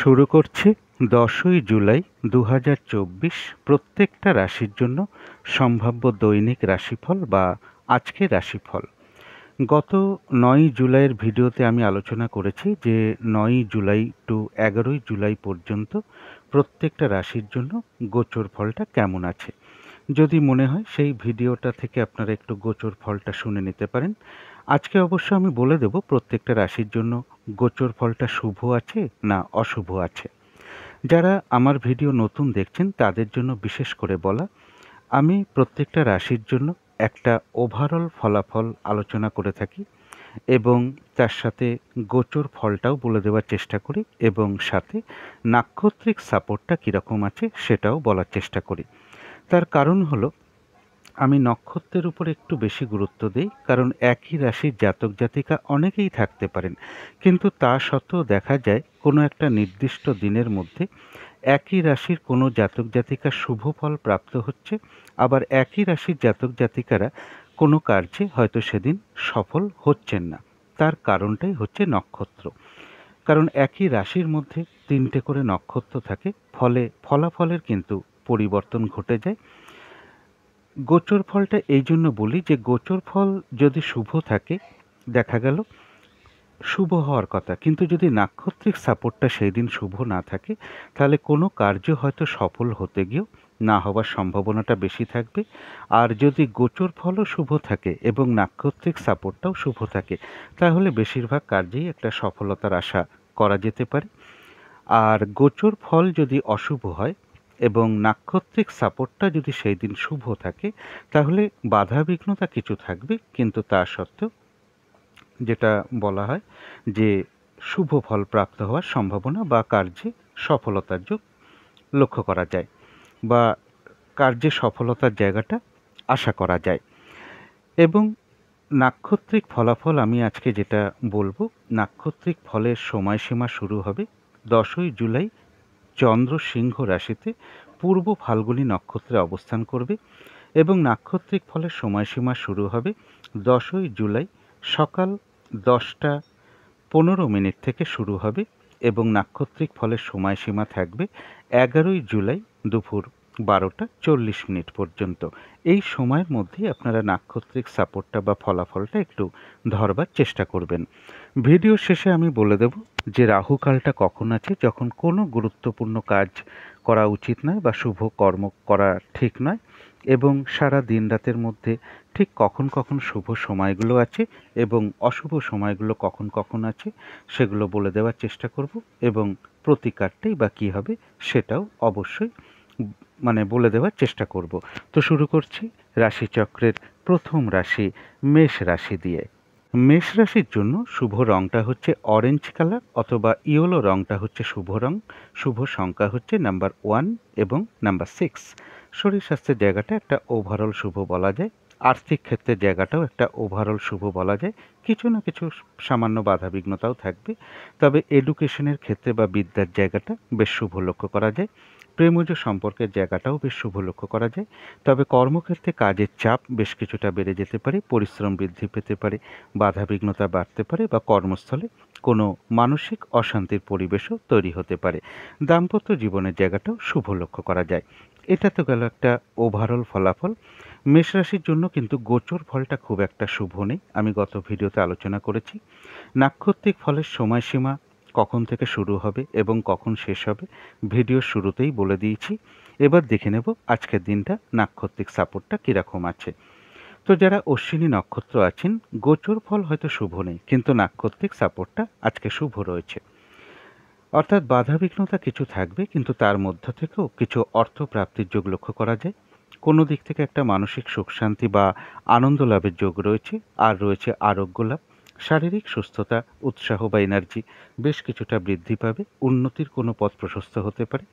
শুরু করছি 10ই জুলাই 2024 প্রত্যেকটা রাশির জন্য সম্ভাব্য দৈনিক রাশিফল বা আজকের রাশিফল। গত 9ই জুলাইয়ের ভিডিওতে আমি আলোচনা করেছি যে 9ই জুলাই টু 11ই জুলাই পর্যন্ত প্রত্যেকটা রাশির জন্য গোচর ফলটা কেমন আছে। যদি মনে হয় সেই ভিডিওটা থেকে আপনারা একটু গোচর ফলটা শুনে নিতে পারেন। আজকে অবশ্য আমি বলে দেব প্রত্যেকটা রাশির জন্য গোচর ফলটা শুভ আছে না অশুভ আছে। যারা আমার ভিডিও নতুন দেখছেন তাদের জন্য বিশেষ করে বলা, আমি প্রত্যেকটা রাশির জন্য একটা ওভারঅল ফলাফল আলোচনা করে থাকি এবং তার সাথে গোচর ফলটাও বলে দেওয়ার চেষ্টা করি এবং সাথে নাক্ষত্রিক সাপোর্টটা কীরকম আছে সেটাও বলার চেষ্টা করি। তার কারণ হলো আমি নক্ষত্রের উপর একটু বেশি গুরুত্ব দিই, কারণ একই রাশির জাতক জাতিকা অনেকেই থাকতে পারেন, কিন্তু তা সত্ত্বেও দেখা যায় কোনো একটা নির্দিষ্ট দিনের মধ্যে একই রাশির কোনো জাতক জাতিকা শুভ ফল প্রাপ্ত হচ্ছে, আবার একই রাশির জাতক জাতিকারা কোনো কার্যে হয়তো সেদিন সফল হচ্ছেন না। তার কারণটাই হচ্ছে নক্ষত্র। কারণ একই রাশির মধ্যে 3টে করে নক্ষত্র থাকে, ফলে ফলাফলের কিন্তু পরিবর্তন ঘটে যায়। গোচর ফলটা এই জন্য বলি যে গোচর ফল যদি শুভ থাকে, দেখা গেল শুভ হওয়ার কথা, কিন্তু যদি নাক্ষত্রিক সাপোর্টটা সেই দিন শুভ না থাকে তাহলে কোনো কার্য হয়তো সফল হতে গিয়েও না হওয়ার সম্ভাবনাটা বেশি থাকবে। আর যদি গোচর ফলও শুভ থাকে এবং নাক্ষত্রিক সাপোর্টটাও শুভ থাকে তাহলে বেশিরভাগ কার্যেই একটা সফলতার আশা করা যেতে পারে। আর গোচর ফল যদি অশুভ হয় এবং নাক্ষত্রিক সাপোর্টটা যদি সেই দিন শুভ থাকে তাহলে বাধা বিঘ্নতা কিছু থাকবে, কিন্তু তা সত্ত্বেও যেটা বলা হয় যে শুভ ফল প্রাপ্ত হওয়ার সম্ভাবনা বা কার্যে সফলতার যোগ লক্ষ্য করা যায় বা কার্যে সফলতার জায়গাটা আশা করা যায়। এবং নাক্ষত্রিক ফলাফল আমি আজকে যেটা বলবো, নাক্ষত্রিক ফলের সময়সীমা শুরু হবে 10ই জুলাই। চন্দ্র সিংহ রাশিতে পূর্ব ফাল্গুনী নক্ষত্রে অবস্থান করবে এবং নাক্ষত্রিক ফলের সময়সীমা শুরু হবে 10ই জুলাই সকাল 10:15 থেকে শুরু হবে এবং নাক্ষত্রিক ফলের সময়সীমা থাকবে 11ই জুলাই দুপুর 12:40 পর্যন্ত। এই সময়ের মধ্যেই আপনারা নাক্ষত্রিক সাপোর্টটা বা ফলাফলটা একটু ধরবার চেষ্টা করবেন। ভিডিও শেষে আমি বলে দেব যে রাহুকালটা কখন আছে, যখন কোনো গুরুত্বপূর্ণ কাজ করা উচিত নয় বা শুভ কর্ম করা ঠিক নয়, এবং সারা দিন রাতের মধ্যে ঠিক কখন কখন শুভ সময়গুলো আছে এবং অশুভ সময়গুলো কখন কখন আছে সেগুলো বলে দেওয়ার চেষ্টা করব এবং প্রতিকারটাই বা কী হবে সেটাও অবশ্যই বলে দেওয়ার চেষ্টা করব। তো শুরু করছি রাশিচক্রের প্রথম রাশি মেষ রাশি দিয়ে। মেষ রাশির জন্য শুভ রংটা হচ্ছে অরেঞ্জ কালার অথবা ইয়েলো রংটা হচ্ছে শুভ রং। শুভ সংখ্যা হচ্ছে নাম্বার 1 এবং নাম্বার 6। শরীর স্বাস্থ্যের জায়গাটা একটা ওভারঅল শুভ বলা যায়। আর্থিক ক্ষেত্রের জায়গাটাও একটা ওভারঅল শুভ বলা যায়। কিছু না কিছু সামান্য বাধা বিঘ্নতাও থাকবে, তবে এডুকেশনের ক্ষেত্রে বা বিদ্যার জায়গাটা বেশ শুভ লক্ষ্য করা যায়। প্রেমজ সম্পর্কের জায়গাটাও বেশ শুভ লক্ষ্য করা যায়, তবে কর্মক্ষেত্রে কাজের চাপ বেশ কিছুটা বেড়ে যেতে পারে, পরিশ্রম বৃদ্ধি পেতে পারে, বাধা বিঘ্নতা বাড়তে পারে বা কর্মস্থলে কোনো মানসিক অশান্তির পরিবেশও তৈরি হতে পারে। দাম্পত্য জীবনের জায়গাটাও শুভ লক্ষ্য করা যায়। এটা তো গেল একটা ওভারঅল ফলাফল। মেষ রাশির জন্য কিন্তু গোচর ফলটা খুব একটা শুভ নেই, আমি গত ভিডিওতে আলোচনা করেছি। নাক্ষত্রিক ফলের সময়সীমা কখন থেকে শুরু হবে এবং কখন শেষ হবে ভিডিওর শুরুতেই বলে দিয়েছি। এবার দেখে নেব আজকের দিনটা নাক্ষত্রিক সাপোর্টটা কীরকম আছে। তো যারা অশ্বিনী নক্ষত্র আছেন, গোচর ফল হয়তো শুভ নেই, কিন্তু নাক্ষত্রিক সাপোর্টটা আজকে শুভ রয়েছে। অর্থাৎ বাধা বিঘ্নতা কিছু থাকবে, কিন্তু তার মধ্য থেকেও কিছু অর্থ প্রাপ্তির যোগ লক্ষ্য করা যায়। কোনো দিক থেকে একটা মানসিক সুখ শান্তি বা আনন্দ লাভের যোগ রয়েছে, আর রয়েছে আরোগ্য লাভ। শারীরিক সুস্থতা, উৎসাহ বা এনার্জি বেশ কিছুটা বৃদ্ধি পাবে। উন্নতির কোনো পথ প্রশস্ত হতে পারে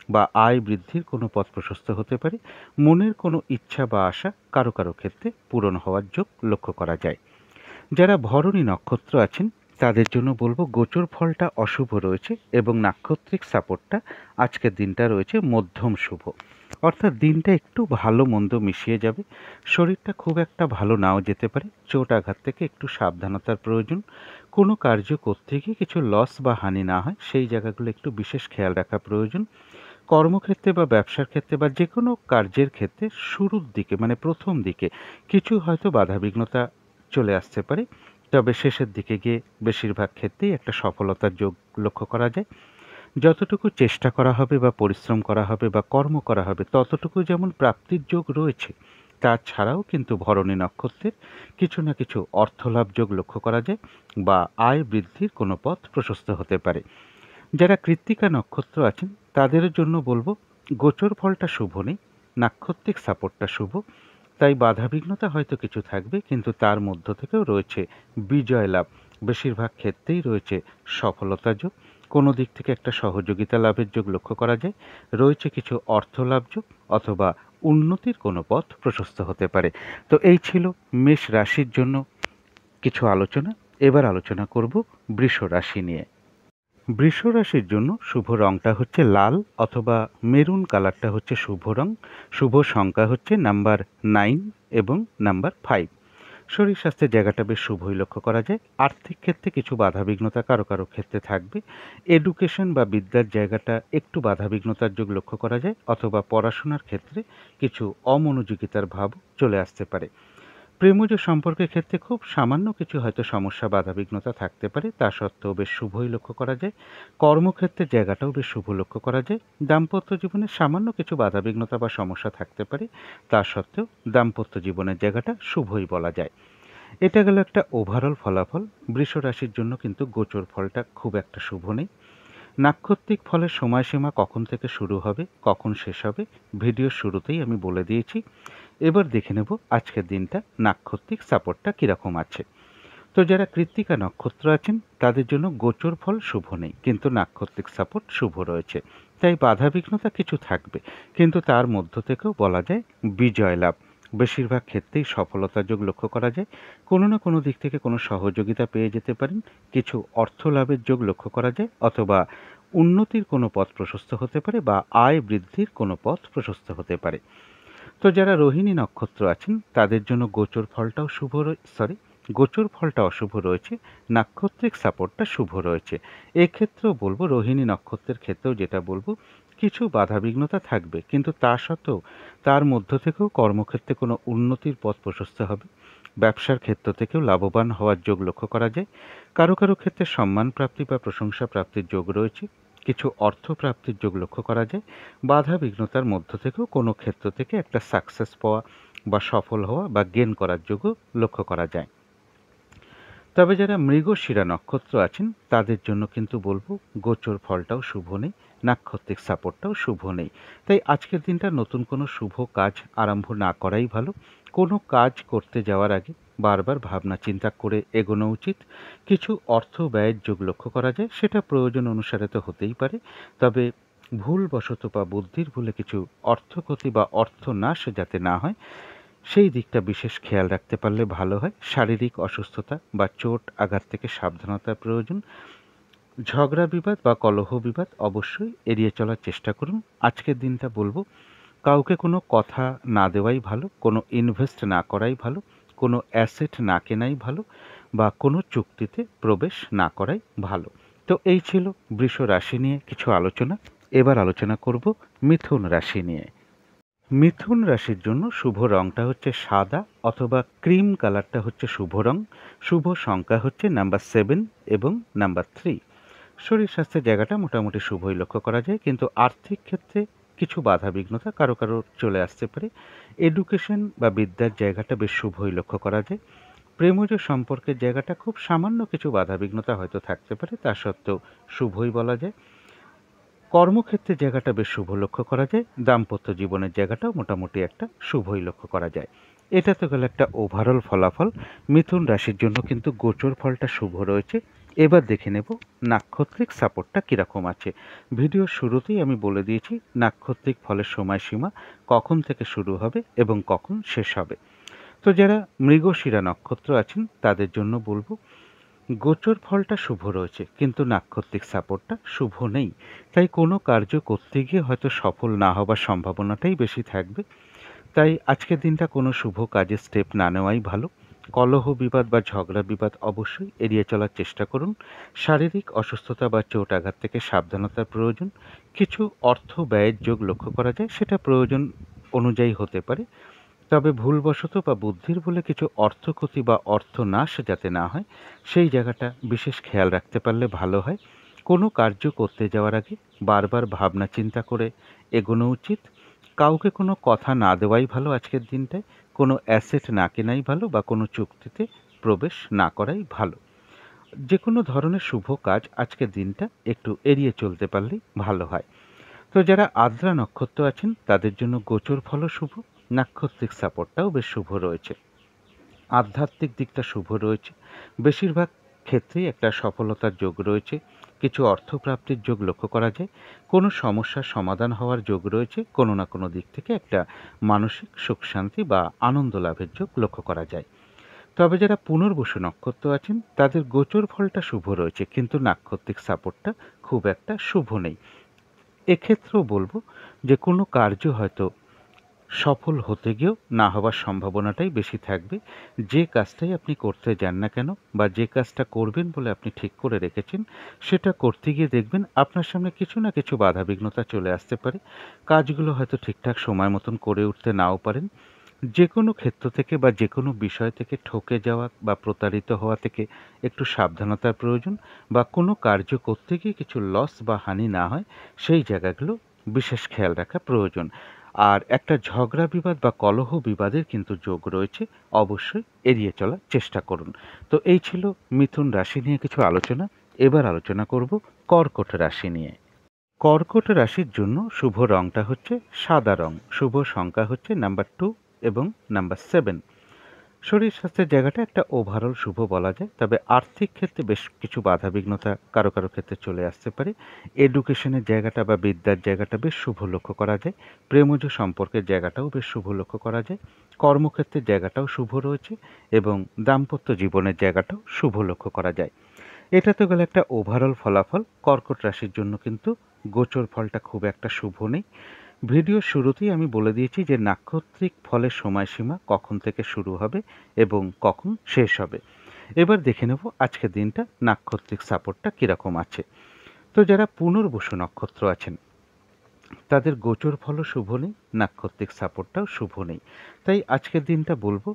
বা আয় বৃদ্ধির কোনো পথ প্রশস্ত হতে পারে। মনের কোনো ইচ্ছা বা আশা কারো কারো ক্ষেত্রে পূরণ হওয়ার যোগ লক্ষ্য করা যায়। যারা ভরণী নক্ষত্র আছেন তাদের জন্য বলবো গোচর ফলটা অশুভ রয়েছে এবং নাক্ষত্রিক সাপোর্টটা আজকের দিনটা রয়েছে মধ্যম শুভ। অর্থাৎ দিনটা একটু ভালো মন্দ মিশিয়ে যাবে। শরীরটা খুব একটা ভালো নাও যেতে পারে, চোট আঘাত থেকে একটু সাবধানতার প্রয়োজন। কোনো কার্য করতে গিয়ে কিছু লস বা হানি না হয় সেই জায়গাগুলো একটু বিশেষ খেয়াল রাখা প্রয়োজন। কর্মক্ষেত্রে বা ব্যবসার ক্ষেত্রে বা যেকোনো কার্যের ক্ষেত্রে শুরুর দিকে মানে প্রথম দিকে কিছু হয়তো বাধাবিঘ্নতা চলে আসতে পারে, তবে শেষের দিকে গিয়ে বেশিরভাগ ক্ষেত্রেই একটা সফলতার যোগ লক্ষ্য করা যায়। যতটুকু চেষ্টা করা হবে বা পরিশ্রম করা হবে বা কর্ম করা হবে ততটুকু যেমন প্রাপ্তির যোগ রয়েছে, তাছাড়াও কিন্তু ভরণী নক্ষত্রের কিছু না কিছু অর্থলাভ যোগ লক্ষ্য করা যায় বা আয় বৃদ্ধির কোনো পথ প্রশস্ত হতে পারে। যারা কৃত্তিকা নক্ষত্র আছেন তাদের জন্য বলবো গোচর ফলটা শুভ নেই, নাক্ষত্রিক সাপোর্টটা শুভ। তাই বাধাবিঘ্নতা হয়তো কিছু থাকবে, কিন্তু তার মধ্য থেকেও রয়েছে বিজয় লাভ, বেশিরভাগ ক্ষেত্রেই রয়েছে সফলতা যোগ, কোনো দিক থেকে একটা সহযোগিতা লাভের যোগ লক্ষ্য করা যায়, রয়েছে কিছু অর্থ লাভ যোগ অথবা উন্নতির কোনো পথ প্রশস্ত হতে পারে। তো এই ছিল মেষ রাশির জন্য কিছু আলোচনা। এবার আলোচনা করব বৃষ রাশি নিয়ে। বৃষ রাশির জন্য শুভ রংটা হচ্ছে লাল অথবা মেরুন কালারটা হচ্ছে শুভ রং। শুভ সংখ্যা হচ্ছে নাম্বার 9 এবং নাম্বার 5। শরীর স্বাস্থ্যের জায়গাটা বেশ শুভই লক্ষ্য করা যায়। আর্থিক ক্ষেত্রে কিছু বাধাবিঘ্নতা কারো কারো ক্ষেত্রে থাকবে। এডুকেশন বা বিদ্যার জায়গাটা একটু বাধাবিঘ্নতার যোগ লক্ষ্য করা যায়, অথবা পড়াশোনার ক্ষেত্রে কিছু অমনোযোগিতার ভাব চলে আসতে পারে। প্রেমজ সম্পর্কের ক্ষেত্রে খুব সামান্য কিছু হয়তো সমস্যা বাধাবিঘ্নতা থাকতে পারে, তা সত্ত্বেও বেশ শুভই লক্ষ্য করা যায়। কর্মক্ষেত্রের জায়গাটাও বেশ শুভ লক্ষ্য করা যায়। দাম্পত্য জীবনে সামান্য কিছু বাধাবিঘ্নতা বা সমস্যা থাকতে পারে, তা সত্ত্বেও দাম্পত্য জীবনের জায়গাটা শুভই বলা যায়। এটা গেল একটা ওভারঅল ফলাফল। বৃষ রাশির জন্য কিন্তু গোচর ফলটা খুব একটা শুভ নেই। নাক্ষত্রিক ফলের সময়সীমা কখন থেকে শুরু হবে, কখন শেষ হবে, ভিডিওর শুরুতেই আমি বলে দিয়েছি। এবার দেখে নেব আজকের দিনটা নাক্ষত্রিক সাপোর্টটা কীরকম আছে। তো যারা কৃত্তিকা নক্ষত্র আছেন তাদের জন্য গোচর ফল শুভ নেই, কিন্তু নাক্ষত্রিক সাপোর্ট শুভ রয়েছে। তাই বাধাবিঘ্নতা কিছু থাকবে, কিন্তু তার মধ্য থেকেও বলা যায় বিজয় লাভ, বেশিরভাগ ক্ষেত্রেই সফলতার যোগ লক্ষ্য করা যায়। কোনো না কোনো দিক থেকে কোনো সহযোগিতা পেয়ে যেতে পারেন, কিছু অর্থ লাভের যোগ লক্ষ্য করা যায়, অথবা উন্নতির কোনো পথ প্রশস্ত হতে পারে বা আয় বৃদ্ধির কোনো পথ প্রশস্ত হতে পারে। তো যারা রোহিণী নক্ষত্র আছেন তাদের জন্য গোচর ফলটা অশুভ রয়েছে, নাক্ষত্রিক সাপোর্টটা শুভ রয়েছে। এক্ষেত্রেও বলবো রোহিণী নক্ষত্রের ক্ষেত্রেও যেটা বলবো কিছু বাধাবিঘ্নতা থাকবে, কিন্তু তা সত্ত্বেও তার মধ্য থেকেও কর্মক্ষেত্রে কোনো উন্নতির পথ প্রশস্ত হবে। ব্যবসার ক্ষেত্র থেকেও লাভবান হওয়ার যোগ লক্ষ্য করা যায়। কারো কারো ক্ষেত্রে সম্মান প্রাপ্তি বা প্রশংসা প্রাপ্তির যোগ রয়েছে। কিছু অর্থ প্রাপ্তির যোগ লক্ষ্য করা যায়। বাধা বিঘ্নতার মধ্য থেকেও কোনো ক্ষেত্র থেকে একটা সাকসেস পাওয়া বা সফল হওয়া বা গেন করার যোগও লক্ষ্য করা যায়। তবে যারা মৃগশিরা নক্ষত্র আছেন তাদের জন্য কিন্তু বলবো গোচর ফলটাও শুভ নেই, নাক্ষত্রিক সাপোর্টটাও শুভ নেই। তাই আজকের দিনটা নতুন কোনো শুভ কাজ আরম্ভ না করাই ভালো। কোনো কাজ করতে যাওয়ার আগে বারবার ভাবনা চিন্তা করে এগোনো উচিত। কিছু অর্থ ব্যয়ের যোগ লক্ষ্য করা যায়, সেটা প্রয়োজন অনুসারে তো হতেই পারে, তবে ভুলবশত বা বুদ্ধির ভুলে কিছু অর্থক্ষতি বা অর্থনাশ যাতে না হয় সেই দিকটা বিশেষ খেয়াল রাখতে পারলে ভালো হয়। শারীরিক অসুস্থতা বা চোট আঘাত থেকে সাবধানতার প্রয়োজন। ঝগড়া বিবাদ বা কলহ বিবাদ অবশ্যই এড়িয়ে চলার চেষ্টা করুন। আজকের দিনটা বলবো কাউকে কোনো কথা না দেওয়াই ভালো, কোনো ইনভেস্ট না করাই ভালো, কোনো অ্যাসেট না কেনাই ভালো, বা কোনো চুক্তিতে প্রবেশ না করাই ভালো। তো এই ছিল বৃষ রাশি নিয়ে কিছু আলোচনা। এবার আলোচনা করব মিথুন রাশি নিয়ে। মিথুন রাশির জন্য শুভ রংটা হচ্ছে সাদা অথবা ক্রিম কালারটা হচ্ছে শুভ রং। শুভ সংখ্যা হচ্ছে নাম্বার 7 এবং নাম্বার 3। শরীর স্বাস্থ্যের জায়গাটা মোটামুটি শুভই লক্ষ্য করা যায়, কিন্তু আর্থিক ক্ষেত্রে কিছু বাধা বিঘ্নতা কারো কারো চলে আসতে পারে। এডুকেশন বা বিদ্যার জায়গাটা বেশ শুভই লক্ষ্য করা যায়। প্রেমজ সম্পর্কের জায়গাটা খুব সামান্য কিছু বাধা বিঘ্নতা হয়তো থাকতে পারে, তা সত্ত্বেও শুভই বলা যায়। কর্মক্ষেত্রের জায়গাটা বেশ শুভ লক্ষ্য করা যায়। দাম্পত্য জীবনের জায়গাটাও মোটামুটি একটা শুভই লক্ষ্য করা যায়। এটা তো গেল একটা ওভারঅল ফলাফল। মিথুন রাশির জন্য কিন্তু গোচর ফলটা শুভ রয়েছে। এবার দেখে নেব নাক্ষত্রিক সাপোর্টটা কীরকম আছে। ভিডিওর শুরুতেই আমি বলে দিয়েছি নাক্ষত্রিক ফলের সময়সীমা কখন থেকে শুরু হবে এবং কখন শেষ হবে। তো যারা মৃগশিরা নক্ষত্র আছেন তাদের জন্য বলবো গোচর ফলটা শুভ রয়েছে, কিন্তু নাক্ষত্রিক সাপোর্টটা শুভ নেই। তাই কোনো কার্য করতে গিয়ে হয়তো সফল না হবার সম্ভাবনাটাই বেশি থাকবে। তাই আজকের দিনটা কোনো শুভ কাজে স্টেপ না নেওয়াই ভালো। কলহ বিবাদ বা ঝগড়া বিবাদ অবশ্যই এড়িয়ে চলার চেষ্টা করুন। শারীরিক অসুস্থতা বা চোট আঘাত থেকে সাবধানতার প্রয়োজন। কিছু অর্থ ব্যয়ের যোগ লক্ষ্য করা যায়, সেটা প্রয়োজন অনুযায়ী হতে পারে। তবে ভুলবশত বা বুদ্ধির বলে কিছু অর্থ ক্ষতি বা অর্থনাশ যাতে না হয়, সেই জায়গাটা বিশেষ খেয়াল রাখতে পারলে ভালো হয়। কোনো কার্য করতে যাওয়ার আগে বারবার ভাবনা চিন্তা করে এগোনো উচিত। কাউকে কোনো কথা না দেওয়াই ভালো আজকের দিনটায়। কোনো অ্যাসেট না কেনাই ভালো বা কোনো চুক্তিতে প্রবেশ না করাই ভালো। যে কোনো ধরনের শুভ কাজ আজকের দিনটা একটু এড়িয়ে চলতে পারলেই ভালো হয়। তো যারা আদ্রা নক্ষত্র আছেন তাদের জন্য গোচর ফলও শুভ, নাক্ষত্রিক সাপোর্টটাও বেশ শুভ রয়েছে। আধ্যাত্মিক দিকটা শুভ রয়েছে। বেশিরভাগ ক্ষেত্রেই একটা সফলতার যোগ রয়েছে। কিছু অর্থপ্রাপ্তির যোগ লক্ষ্য করা যায়। কোনো সমস্যার সমাধান হওয়ার যোগ রয়েছে। কোনো না কোনো দিক থেকে একটা মানসিক সুখ শান্তি বা আনন্দ লাভের যোগ লক্ষ্য করা যায়। তবে যারা পুনর্বসু নক্ষত্র আছেন তাদের গোচর ফলটা শুভ রয়েছে, কিন্তু নাক্ষত্রিক সাপোর্টটা খুব একটা শুভ নেই। এক্ষেত্রেও বলবো যে কোনো কার্য হয়তো সফল হতে গিয়েও না হওয়ার সম্ভাবনাটাই বেশি থাকবে। যে কাজটাই আপনি করতে যান না কেন বা যে কাজটা করবেন বলে আপনি ঠিক করে রেখেছেন, সেটা করতে গিয়ে দেখবেন আপনার সামনে কিছু না কিছু বাধাবিঘ্নতা চলে আসতে পারে। কাজগুলো হয়তো ঠিকঠাক সময় মতন করে উঠতে নাও পারেন। যে কোনো ক্ষেত্র থেকে বা যে কোনো বিষয় থেকে ঠকে যাওয়া বা প্রতারিত হওয়া থেকে একটু সাবধানতার প্রয়োজন, বা কোনো কার্য করতে গিয়ে কিছু লস বা হানি না হয় সেই জায়গাগুলো বিশেষ খেয়াল রাখা প্রয়োজন। আর একটা ঝগড়া বিবাদ বা কলহ বিবাদের কিন্তু যোগ রয়েছে, অবশ্যই এড়িয়ে চলার চেষ্টা করুন। তো এই ছিল মিথুন রাশি নিয়ে কিছু আলোচনা। এবার আলোচনা করব কর্কট রাশি নিয়ে। কর্কট রাশির জন্য শুভ রংটা হচ্ছে সাদা রং, শুভ সংখ্যা হচ্ছে নাম্বার 2 এবং নাম্বার 7। শরীর স্বাস্থ্যের জায়গাটা একটা ওভারঅল শুভ বলা যায়, তবে আর্থিক ক্ষেত্রে বেশ কিছু বাধাবিঘ্নতা কারো কারো ক্ষেত্রে চলে আসতে পারে। এডুকেশনের জায়গাটা বা বিদ্যার জায়গাটা বেশ শুভ লক্ষ্য করা যায়। প্রেমজ সম্পর্কের জায়গাটাও বেশ শুভ লক্ষ্য করা যায়। কর্মক্ষেত্রের জায়গাটাও শুভ রয়েছে এবং দাম্পত্য জীবনের জায়গাটাও শুভ লক্ষ্য করা যায়। এটা তো গেল একটা ওভারঅল ফলাফল। কর্কট রাশির জন্য কিন্তু গোচর ফলটা খুব একটা শুভ নেই। ভিডিওর শুরুতেই আমি বলে দিয়েছি যে নাক্ষত্রিক ফলের সময়সীমা কখন থেকে শুরু হবে এবং কখন শেষ হবে। এবার দেখে নেব আজকের দিনটা নাক্ষত্রিক সাপোর্টটা কীরকম আছে। তো যারা পুনর্বসু নক্ষত্র আছেন তাদের গোচর ফলও শুভ নেই, নাক্ষত্রিক সাপোর্টটাও শুভ নেই। তাই আজকের দিনটা বলবো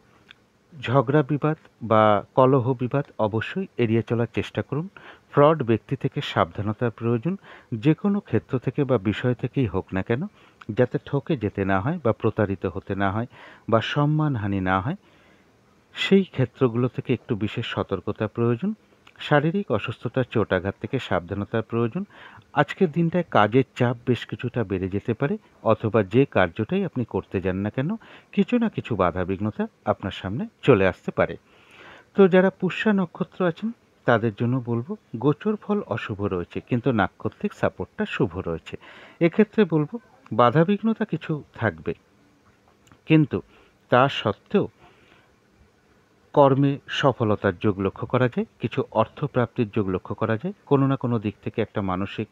ঝগড়া বিবাদ বা কলহ বিবাদ অবশ্যই এড়িয়ে চলার চেষ্টা করুন। ফ্রড ব্যক্তি থেকে সাবধানতার প্রয়োজন। যে কোনো ক্ষেত্র থেকে বা বিষয় থেকেই হোক না কেন, যাতে ঠকে যেতে না হয় বা প্রতারিত হতে না হয় বা সম্মানহানি না হয়, সেই ক্ষেত্রগুলো থেকে একটু বিশেষ সতর্কতা প্রয়োজন। শারীরিক অসুস্থতা চোট আঘাত থেকে সাবধানতার প্রয়োজন। আজকের দিনটায় কাজের চাপ বেশ কিছুটা বেড়ে যেতে পারে, অথবা যে কার্যটাই আপনি করতে যান না কেন কিছু না কিছু বাধাবিঘ্নতা আপনার সামনে চলে আসতে পারে। তো যারা পুষ্যা নক্ষত্র আছেন তাদের জন্য বলবো গোচর ফল অশুভ রয়েছে, কিন্তু নাক্ষত্রিক সাপোর্টটা শুভ রয়েছে। এক্ষেত্রে বলবো বাধাবিঘ্নতা কিছু থাকবে, কিন্তু তা সত্ত্বেও কর্মে সফলতার যোগ লক্ষ্য করা যায়। কিছু অর্থপ্রাপ্তির যোগ লক্ষ্য করা যায়। কোনো না কোনো দিক থেকে একটা মানসিক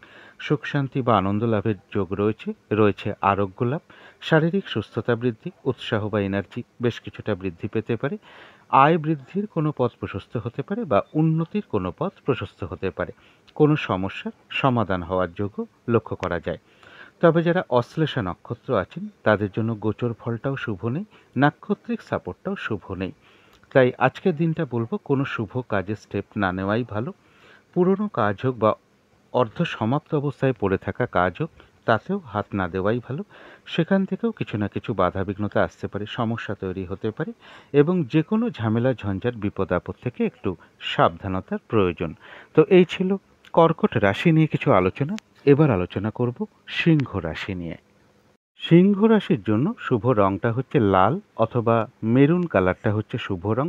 সুখ শান্তি বা আনন্দ লাভের যোগ রয়েছে আরোগ্য লাভ, শারীরিক সুস্থতা বৃদ্ধি, উৎসাহ বা এনার্জি বেশ কিছুটা বৃদ্ধি পেতে পারে। আয় বৃদ্ধির কোনো পথ প্রশস্ত হতে পারে বা উন্নতির কোনো পথ প্রশস্ত হতে পারে। কোনো সমস্যার সমাধান হওয়ার যোগও লক্ষ্য করা যায়। তবে যারা অশ্লেষা নক্ষত্র আছেন তাদের জন্য গোচর ফলটাও শুভ নেই, নাক্ষত্রিক সাপোর্টটাও শুভ নেই। তাই আজকের দিনটা বলবো কোনো শুভ কাজে স্টেপ না নেওয়াই ভালো। পুরনো কাজ হোক বা অর্ধ সমাপ্ত অবস্থায় পড়ে থাকা কাজ হোক, তাতেও হাত না দেওয়াই ভালো। সেখান থেকেও কিছু না কিছু বাধাবিঘ্নতা আসতে পারে, সমস্যা তৈরি হতে পারে, এবং যে কোনো ঝামেলা ঝঞ্ঝাট বিপদ আপদ থেকে একটু সাবধানতার প্রয়োজন। তো এই ছিল কর্কট রাশি নিয়ে কিছু আলোচনা। এবার আলোচনা করব সিংহ রাশি নিয়ে। সিংহ রাশির জন্য শুভ রংটা হচ্ছে লাল অথবা মেরুন কালারটা হচ্ছে শুভ রং।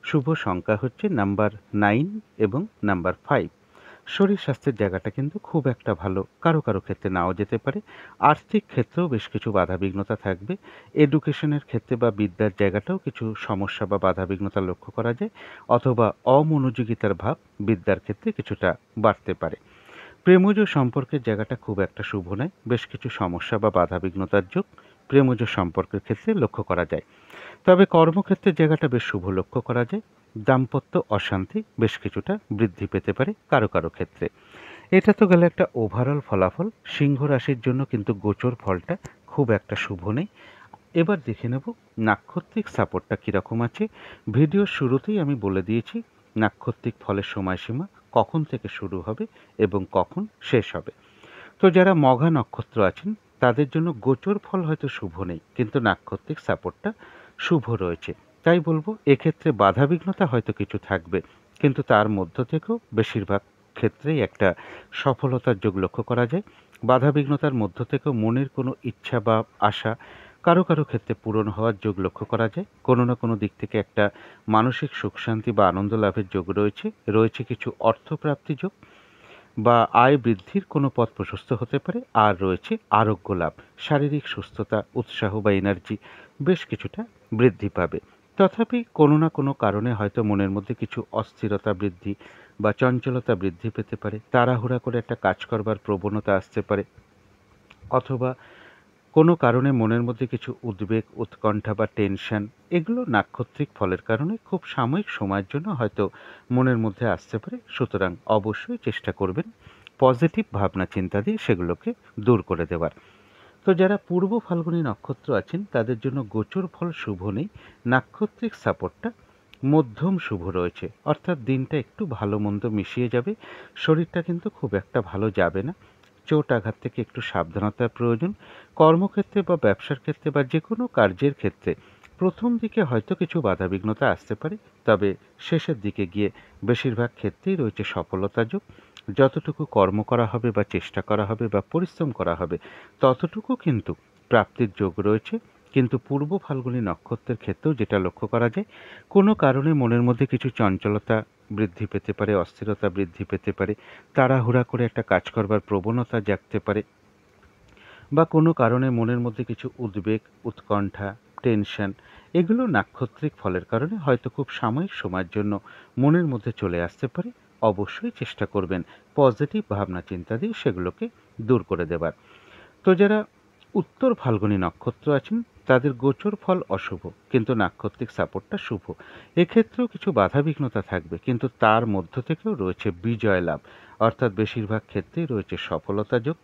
শুভ সংখ্যা হচ্ছে নাম্বার 9 এবং নাম্বার 5। শরীর স্বাস্থ্যের জায়গাটা কিন্তু খুব একটা ভালো কারো কারো ক্ষেত্রে নাও যেতে পারে। আর্থিক ক্ষেত্রেও বেশ কিছু বাধাবিঘ্নতা থাকবে। এডুকেশনের ক্ষেত্রে বা বিদ্যার জায়গাটাও কিছু সমস্যা বা বাধাবিঘ্নতা লক্ষ্য করা যায়, অথবা অমনোযোগিতার ভাব বিদ্যার ক্ষেত্রে কিছুটা বাড়তে পারে। প্রেমজ সম্পর্কের জায়গাটা খুব একটা শুভ নয়, বেশ কিছু সমস্যা বা বাধাবিঘ্নতার যোগ প্রেমজ সম্পর্কের ক্ষেত্রে লক্ষ্য করা যায়। তবে কর্মক্ষেত্রের জায়গাটা বেশ শুভ লক্ষ্য করা যায়। দাম্পত্য অশান্তি বেশ কিছুটা বৃদ্ধি পেতে পারে কারো কারো ক্ষেত্রে। এটা তো গেল একটা ওভারঅল ফলাফল। সিংহ রাশির জন্য কিন্তু গোচর ফলটা খুব একটা শুভ নেই। এবার দেখে নেব নাক্ষত্রিক সাপোর্টটা কীরকম আছে। ভিডিওর শুরুতেই আমি বলে দিয়েছি নাক্ষত্রিক ফলের সময়সীমা কখন থেকে শুরু হবে এবং কখন শেষ হবে। তো যারা মঘা নক্ষত্র আছেন তাদের জন্য গোচর ফল হয়তো শুভ নেই, কিন্তু নাক্ষত্রিক সাপোর্টটা শুভ রয়েছে। তাই বলবো এক্ষেত্রে বাধাবিঘ্নতা হয়তো কিছু থাকবে, কিন্তু তার মধ্য থেকেও বেশিরভাগ ক্ষেত্রেই একটা সফলতার যোগ লক্ষ্য করা যায়। বাধাবিঘ্নতার মধ্য থেকেও মনের কোনো ইচ্ছা বা আশা কারো কারো ক্ষেত্রে পূরণ হওয়ার যোগ লক্ষ্য করা যায়। কোনো না কোনো দিক থেকে একটা মানসিক সুখ শান্তি বা আনন্দ লাভের যোগ রয়েছে। রয়েছে কিছু অর্থপ্রাপ্তি যোগ বা আয় বৃদ্ধির কোনো পথ প্রশস্ত হতে পারে। আর রয়েছে আরোগ্য লাভ, শারীরিক সুস্থতা, উৎসাহ বা এনার্জি বেশ কিছুটা বৃদ্ধি পাবে। তথাপি কোনো না কোনো কারণে হয়তো মনের মধ্যে কিছু অস্থিরতা বৃদ্ধি বা চঞ্চলতা বৃদ্ধি পেতে পারে। তাড়াহুড়া করে একটা কাজ করবার প্রবণতা আসতে পারে, অথবা কোনো কারণে মনের মধ্যে কিছু উদ্বেগ, উৎকণ্ঠা বা টেনশন, এগুলো নাক্ষত্রিক ফলের কারণে খুব সাময়িক সময়ের জন্য হয়তো মনের মধ্যে আসতে পারে। সুতরাং অবশ্যই চেষ্টা করবেন পজিটিভ ভাবনা চিন্তা দিয়ে সেগুলোকে দূর করে দেওয়ার। তো যারা পূর্ব ফাল্গুনী নক্ষত্র আছেন তাদের জন্য গোচর ফল শুভ নেই। নাক্ষত্রিক সাপোর্টটা মধ্যম শুভ রয়েছে, অর্থাৎ দিনটা একটু ভালো মন্দ মিশিয়ে যাবে। শরীরটা কিন্তু খুব একটা ভালো যাবে না। চোট আঘাত থেকে একটু সাবধানতার প্রয়োজন। কর্মক্ষেত্রে বা ব্যবসার ক্ষেত্রে বা যে কোনো কার্যের ক্ষেত্রে প্রথম দিকে হয়তো কিছু বাধাবিঘ্নতা আসতে পারে, তবে শেষের দিকে গিয়ে বেশিরভাগ ক্ষেত্রেই রয়েছে সফলতা যোগ। যতটুকু কর্ম করা হবে বা চেষ্টা করা হবে বা পরিশ্রম করা হবে ততটুকু কিন্তু প্রাপ্তির যোগ রয়েছে। কিন্তু পূর্ব ফাল্গুনী নক্ষত্রের ক্ষেত্রেও যেটা লক্ষ্য করা যায়, কোনো কারণে মনের মধ্যে কিছু চঞ্চলতা বৃদ্ধি পেতে পারে, অস্থিরতা বৃদ্ধি পেতে পারে, তাড়াহুড়া করে একটা কাজ করবার প্রবণতা জাগতে পারে, বা কোনো কারণে মনের মধ্যে কিছু উদ্বেগ, উৎকণ্ঠা, টেনশন, এগুলো নাক্ষত্রিক ফলের কারণে হয়তো খুব সাময়িক সময়ের জন্য মনের মধ্যে চলে আসতে পারে। অবশ্যই চেষ্টা করবেন পজিটিভ ভাবনা চিন্তা দিয়ে সেগুলোকে দূর করে দেবার। তো যারা উত্তর ফাল্গুনী নক্ষত্র আছেন তাদের গোচর ফল অশুভ, কিন্তু নাক্ষত্রিক সাপোর্টটা শুভ। এক্ষেত্রেও কিছু বাধাবিঘ্নতা থাকবে, কিন্তু তার মধ্য থেকেও রয়েছে বিজয় লাভ, অর্থাৎ বেশিরভাগ ক্ষেত্রেই রয়েছে সফলতা যোগ।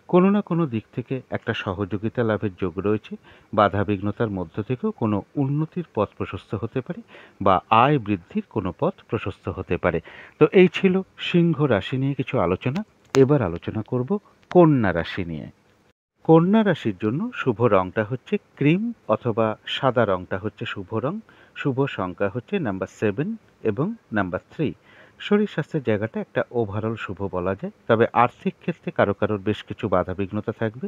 কোনো না কোনো দিক থেকে একটা সহযোগিতা লাভের যোগ রয়েছে। বাধাবিঘ্নতার মধ্য থেকেও কোনো উন্নতির পথ প্রশস্ত হতে পারে বা আয় বৃদ্ধির কোনো পথ প্রশস্ত হতে পারে। তো এই ছিল সিংহ রাশি নিয়ে কিছু আলোচনা। এবার আলোচনা করব কন্যা রাশি নিয়ে। কন্যা রাশির জন্য শুভ রংটা হচ্ছে ক্রিম অথবা সাদা রংটা হচ্ছে শুভ রং। শুভ সংখ্যা হচ্ছে নাম্বার 7 এবং নাম্বার 3। শরীর স্বাস্থ্যের জায়গাটা একটা ওভারঅল শুভ বলা যায়, তবে আর্থিক ক্ষেত্রে কারো কারোর বেশ কিছু বাধাবিঘ্নতা থাকবে।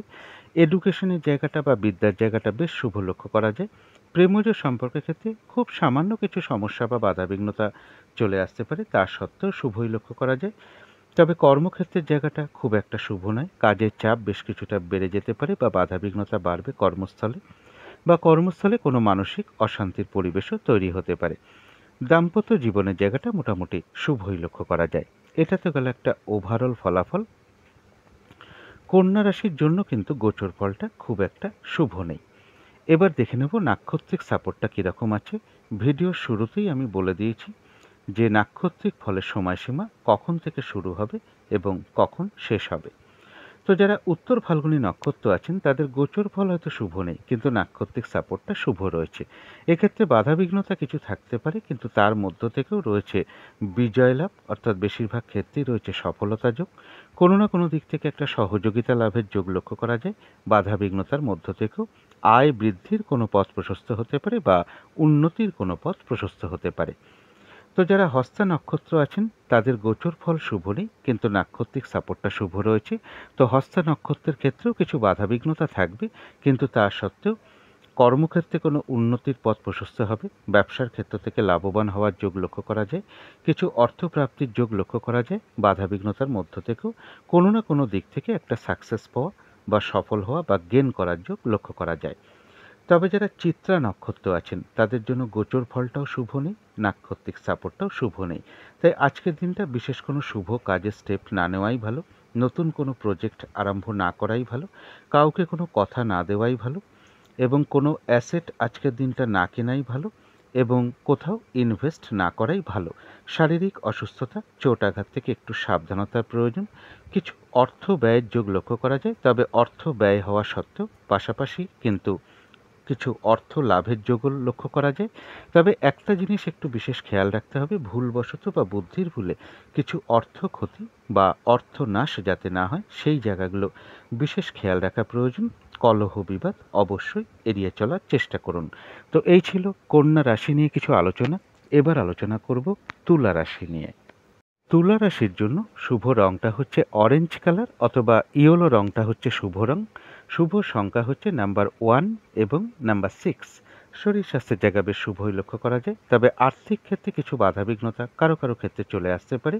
এডুকেশনের জায়গাটা বা বিদ্যার জায়গাটা বেশ শুভ লক্ষ্য করা যায়। প্রেমজ সম্পর্কের ক্ষেত্রে খুব সামান্য কিছু সমস্যা বা বাধাবিঘ্নতা চলে আসতে পারে, তা সত্ত্বেও শুভই লক্ষ্য করা যায়। তবে কর্মক্ষেত্রের জায়গাটা খুব একটা শুভ নয়। কাজের চাপ বেশ কিছুটা বেড়ে যেতে পারে বা বাধাবিঘ্নতা বাড়বে কর্মস্থলে, বা কর্মস্থলে কোনো মানসিক অশান্তির পরিবেশও তৈরি হতে পারে। দাম্পত্য জীবনের জায়গাটা মোটামুটি শুভই লক্ষ্য করা যায়। এটা তো গেল একটা ওভারঅল ফলাফল। কন্যা রাশির জন্য কিন্তু গোচর ফলটা খুব একটা শুভ নেই। এবার দেখে নেব নাক্ষত্রিক সাপোর্টটা কীরকম আছে। ভিডিওর শুরুতেই আমি বলে দিয়েছি যে নাক্ষত্রিক ফলের সময়সীমা কখন থেকে শুরু হবে এবং কখন শেষ হবে। তো যারা উত্তর ফাল্গুনী নক্ষত্র আছেন তাদের গোচর ফল হয়তো শুভ নেই, কিন্তু নাক্ষত্রিক সাপোর্টটা শুভ রয়েছে। এক্ষেত্রে বাধাবিঘ্নতা কিছু থাকতে পারে, কিন্তু তার মধ্য থেকেও রয়েছে বিজয় লাভ, অর্থাৎ বেশিরভাগ ক্ষেত্রেই রয়েছে সফলতা যোগ। কোনো না কোনো দিক থেকে একটা সহযোগিতা লাভের যোগ লক্ষ্য করা যায়। বাধাবিঘ্নতার মধ্য থেকেও আয় বৃদ্ধির কোনো পথ প্রশস্ত হতে পারে বা উন্নতির কোনো পথ প্রশস্ত হতে পারে। তো যারা হস্তা নক্ষত্র আছেন তাদের গোচর ফল শুভ নেই, কিন্তু নাক্ষত্রিক সাপোর্টটা শুভ রয়েছে। তো হস্তা নক্ষত্রের ক্ষেত্রেও কিছু বাধাবিঘ্নতা থাকবে, কিন্তু তা সত্ত্বেও কর্মক্ষেত্রে কোনো উন্নতির পথ প্রশস্ত হবে। ব্যবসার ক্ষেত্র থেকে লাভবান হওয়ার যোগ লক্ষ্য করা যায়। কিছু অর্থপ্রাপ্তির যোগ লক্ষ্য করা যায়। বাধাবিঘ্নতার মধ্য থেকেও কোনো না কোনো দিক থেকে একটা সাকসেস পাওয়া বা সফল হওয়া বা গেন করার যোগ লক্ষ্য করা যায়। তবে যারা চিত্রা নক্ষত্র আছেন তাদের জন্য গোচর ফলটাও শুভ নেই, নাক্ষত্রিক সাপোর্টটাও শুভ নেই। তাই আজকের দিনটা বিশেষ কোনো শুভ কাজের স্টেপ না নেওয়াই ভালো। নতুন কোনো প্রজেক্ট আরম্ভ না করাই ভালো। কাউকে কোনো কথা না দেওয়াই ভালো। এবং কোনো অ্যাসেট আজকের দিনটা না কেনাই ভালো এবং কোথাও ইনভেস্ট না করাই ভালো। শারীরিক অসুস্থতা, চোট আঘাত থেকে একটু সাবধানতার প্রয়োজন। কিছু অর্থ ব্যয়ের যোগ লক্ষ্য করা যায়, তবে অর্থ ব্যয় হওয়া সত্ত্বেও পাশাপাশি কিন্তু কিছু অর্থ লাভের যোগও লক্ষ্য করা যায়। তবে একটা জিনিস একটু বিশেষ খেয়াল রাখতে হবে, ভুলবশত বা বুদ্ধির ভুলে কিছু অর্থ ক্ষতি বা অর্থ নাশ যাতে না হয় সেই জায়গাগুলো বিশেষ খেয়াল রাখা প্রয়োজন। কলহ বিবাদ অবশ্যই এড়িয়ে চলার চেষ্টা করুন। তো এই ছিল কন্যা রাশি নিয়ে কিছু আলোচনা। এবার আলোচনা করব তুলা রাশি নিয়ে। তুলা রাশির জন্য শুভ রংটা হচ্ছে অরেঞ্জ কালার অথবা ইয়েলো রংটা হচ্ছে শুভ রং। শুভ সংখ্যা হচ্ছে নাম্বার 1 এবং নাম্বার 6। শরীর স্বাস্থ্যের জায়গা বেশ শুভই লক্ষ্য করা যায়, তবে আর্থিক ক্ষেত্রে কিছু বাধাবিঘ্নতা কারো কারো ক্ষেত্রে চলে আসতে পারে।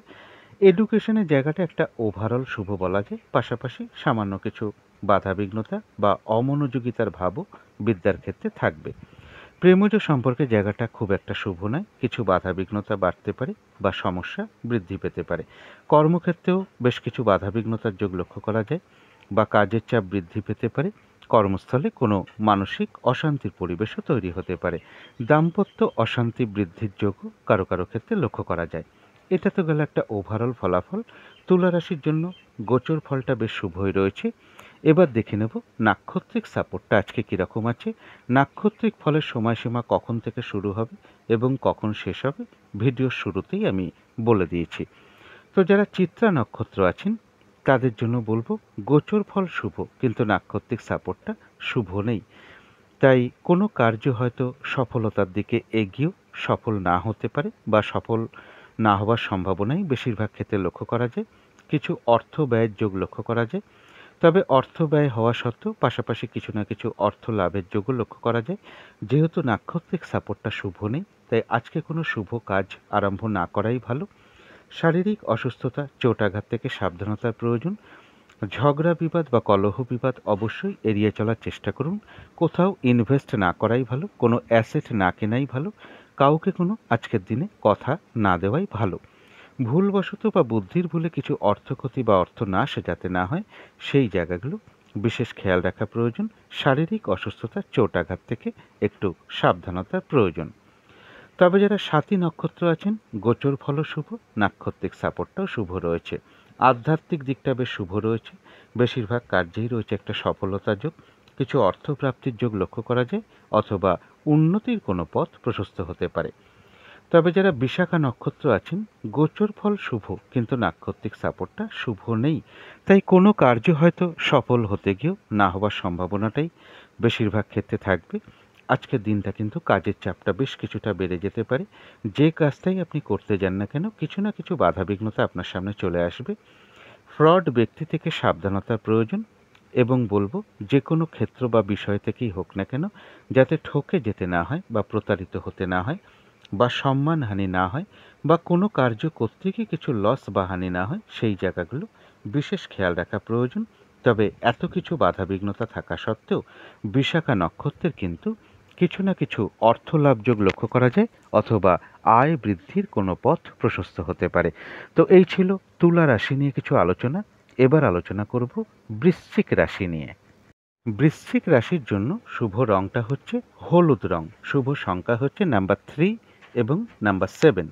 এডুকেশনের জায়গাটা একটা ওভারঅল শুভ বলা যায়, পাশাপাশি সামান্য কিছু বাধাবিঘ্নতা বা অমনোযোগিতার ভাবও বিদ্যার ক্ষেত্রে থাকবে। প্রেমজ সম্পর্কে জায়গাটা খুব একটা শুভ নয়, কিছু বাধাবিঘ্নতা বাড়তে পারে বা সমস্যা বৃদ্ধি পেতে পারে। কর্মক্ষেত্রেও বেশ কিছু বাধাবিঘ্নতার যোগ লক্ষ্য করা যায় বা কাজের চাপ বৃদ্ধি পেতে পারে। কর্মস্থলে কোনো মানসিক অশান্তির পরিবেশও তৈরি হতে পারে। দাম্পত্য অশান্তি বৃদ্ধির যোগও কারো কারো ক্ষেত্রে লক্ষ্য করা যায়। এটা তো গেল একটা ওভারঅল ফলাফল। তুলা রাশির জন্য গোচর ফলটা বেশ শুভই রয়েছে। এবার দেখে নেব নাক্ষত্রিক সাপোর্টটা আজকে কীরকম আছে। নাক্ষত্রিক ফলের সময়সীমা কখন থেকে শুরু হবে এবং কখন শেষ হবে ভিডিওর শুরুতেই আমি বলে দিয়েছি। তো যারা চিত্রা নক্ষত্র আছেন তাদের জন্য বলবো গোচর ফল শুভ, কিন্তু নাক্ষত্রিক সাপোর্টটা শুভ নেই। তাই কোনো কার্য হয়তো সফলতার দিকে এগিয়েও সফল না হতে পারে বা সফল না হওয়ার সম্ভাবনাই বেশিরভাগ ক্ষেত্রে লক্ষ্য করা যায়। কিছু অর্থ ব্যয়ের যোগ লক্ষ্য করা যায়, তবে অর্থ ব্যয় হওয়া সত্ত্বেও পাশাপাশি কিছু না কিছু অর্থ লাভের যোগও লক্ষ্য করা যায়। যেহেতু নাক্ষত্রিক সাপোর্টটা শুভ নেই, তাই আজকে কোনো শুভ কাজ আরম্ভ না করাই ভালো। শারীরিক অসুস্থতা, চোট আঘাত থেকে সাবধানতার প্রয়োজন। ঝগড়া বিবাদ বা কলহ বিবাদ অবশ্যই এড়িয়ে চলার চেষ্টা করুন। কোথাও ইনভেস্ট না করাই ভালো, কোনো অ্যাসেট না কেনাই ভালো, কাউকে কোনো আজকের দিনে কথা না দেওয়াই ভালো। ভুলবশত বা বুদ্ধির ভুলে কিছু অর্থক্ষতি বা অর্থনাশ যাতে না হয় সেই জায়গাগুলো বিশেষ খেয়াল রাখা প্রয়োজন। শারীরিক অসুস্থতা, চোট আঘাত থেকে একটু সাবধানতার প্রয়োজন। তবে যারা সাথী নক্ষত্র আছেন গোচর ফল শুভ, নাক্ষত্রিক সাপোর্টটাও শুভ রয়েছে। আধ্যাত্মিক দিকটা বেশ শুভ রয়েছে, বেশিরভাগ কার্যেই রয়েছে একটা সফলতার যোগ। কিছু অর্থপ্রাপ্তির যোগ লক্ষ্য করা যায় অথবা উন্নতির কোনো পথ প্রশস্ত হতে পারে। তবে যারা বিশাখা নক্ষত্র আছেন গোচর ফল শুভ, কিন্তু নাক্ষত্রিক সাপোর্টটা শুভ নেই। তাই কোনো কার্য হয়তো সফল হতে গিয়েও না হওয়ার সম্ভাবনাটাই বেশিরভাগ ক্ষেত্রে থাকবে। আজকের দিনটা কিন্তু কাজের চাপটা বেশ কিছুটা বেড়ে যেতে পারে। যে কাজটাই আপনি করতে যান না কেন কিছু না কিছু বাধাবিঘ্নতা আপনার সামনে চলে আসবে। ফ্রড ব্যক্তি থেকে সাবধানতার প্রয়োজন এবং বলবো যে কোনো ক্ষেত্র বা বিষয় থেকেই হোক না কেন যাতে ঠকে যেতে না হয় বা প্রতারিত হতে না হয় বা সম্মানহানি না হয় বা কোনো কার্য করতে গিয়ে কিছু লস বা হানি না হয় সেই জায়গাগুলো বিশেষ খেয়াল রাখা প্রয়োজন। তবে এত কিছু বাধাবিঘ্নতা থাকা সত্ত্বেও বিশাখা নক্ষত্রের কিন্তু কিছু না কিছু অর্থলাভ যোগ লক্ষ্য করা যায় অথবা আয় বৃদ্ধির কোনো পথ প্রশস্ত হতে পারে। তো এই ছিল তুলা রাশি নিয়ে কিছু আলোচনা। এবার আলোচনা করব বৃশ্চিক রাশি নিয়ে। বৃশ্চিক রাশির জন্য শুভ রংটা হচ্ছে হলুদ রং। শুভ সংখ্যা হচ্ছে নাম্বার 3 এবং নাম্বার 7।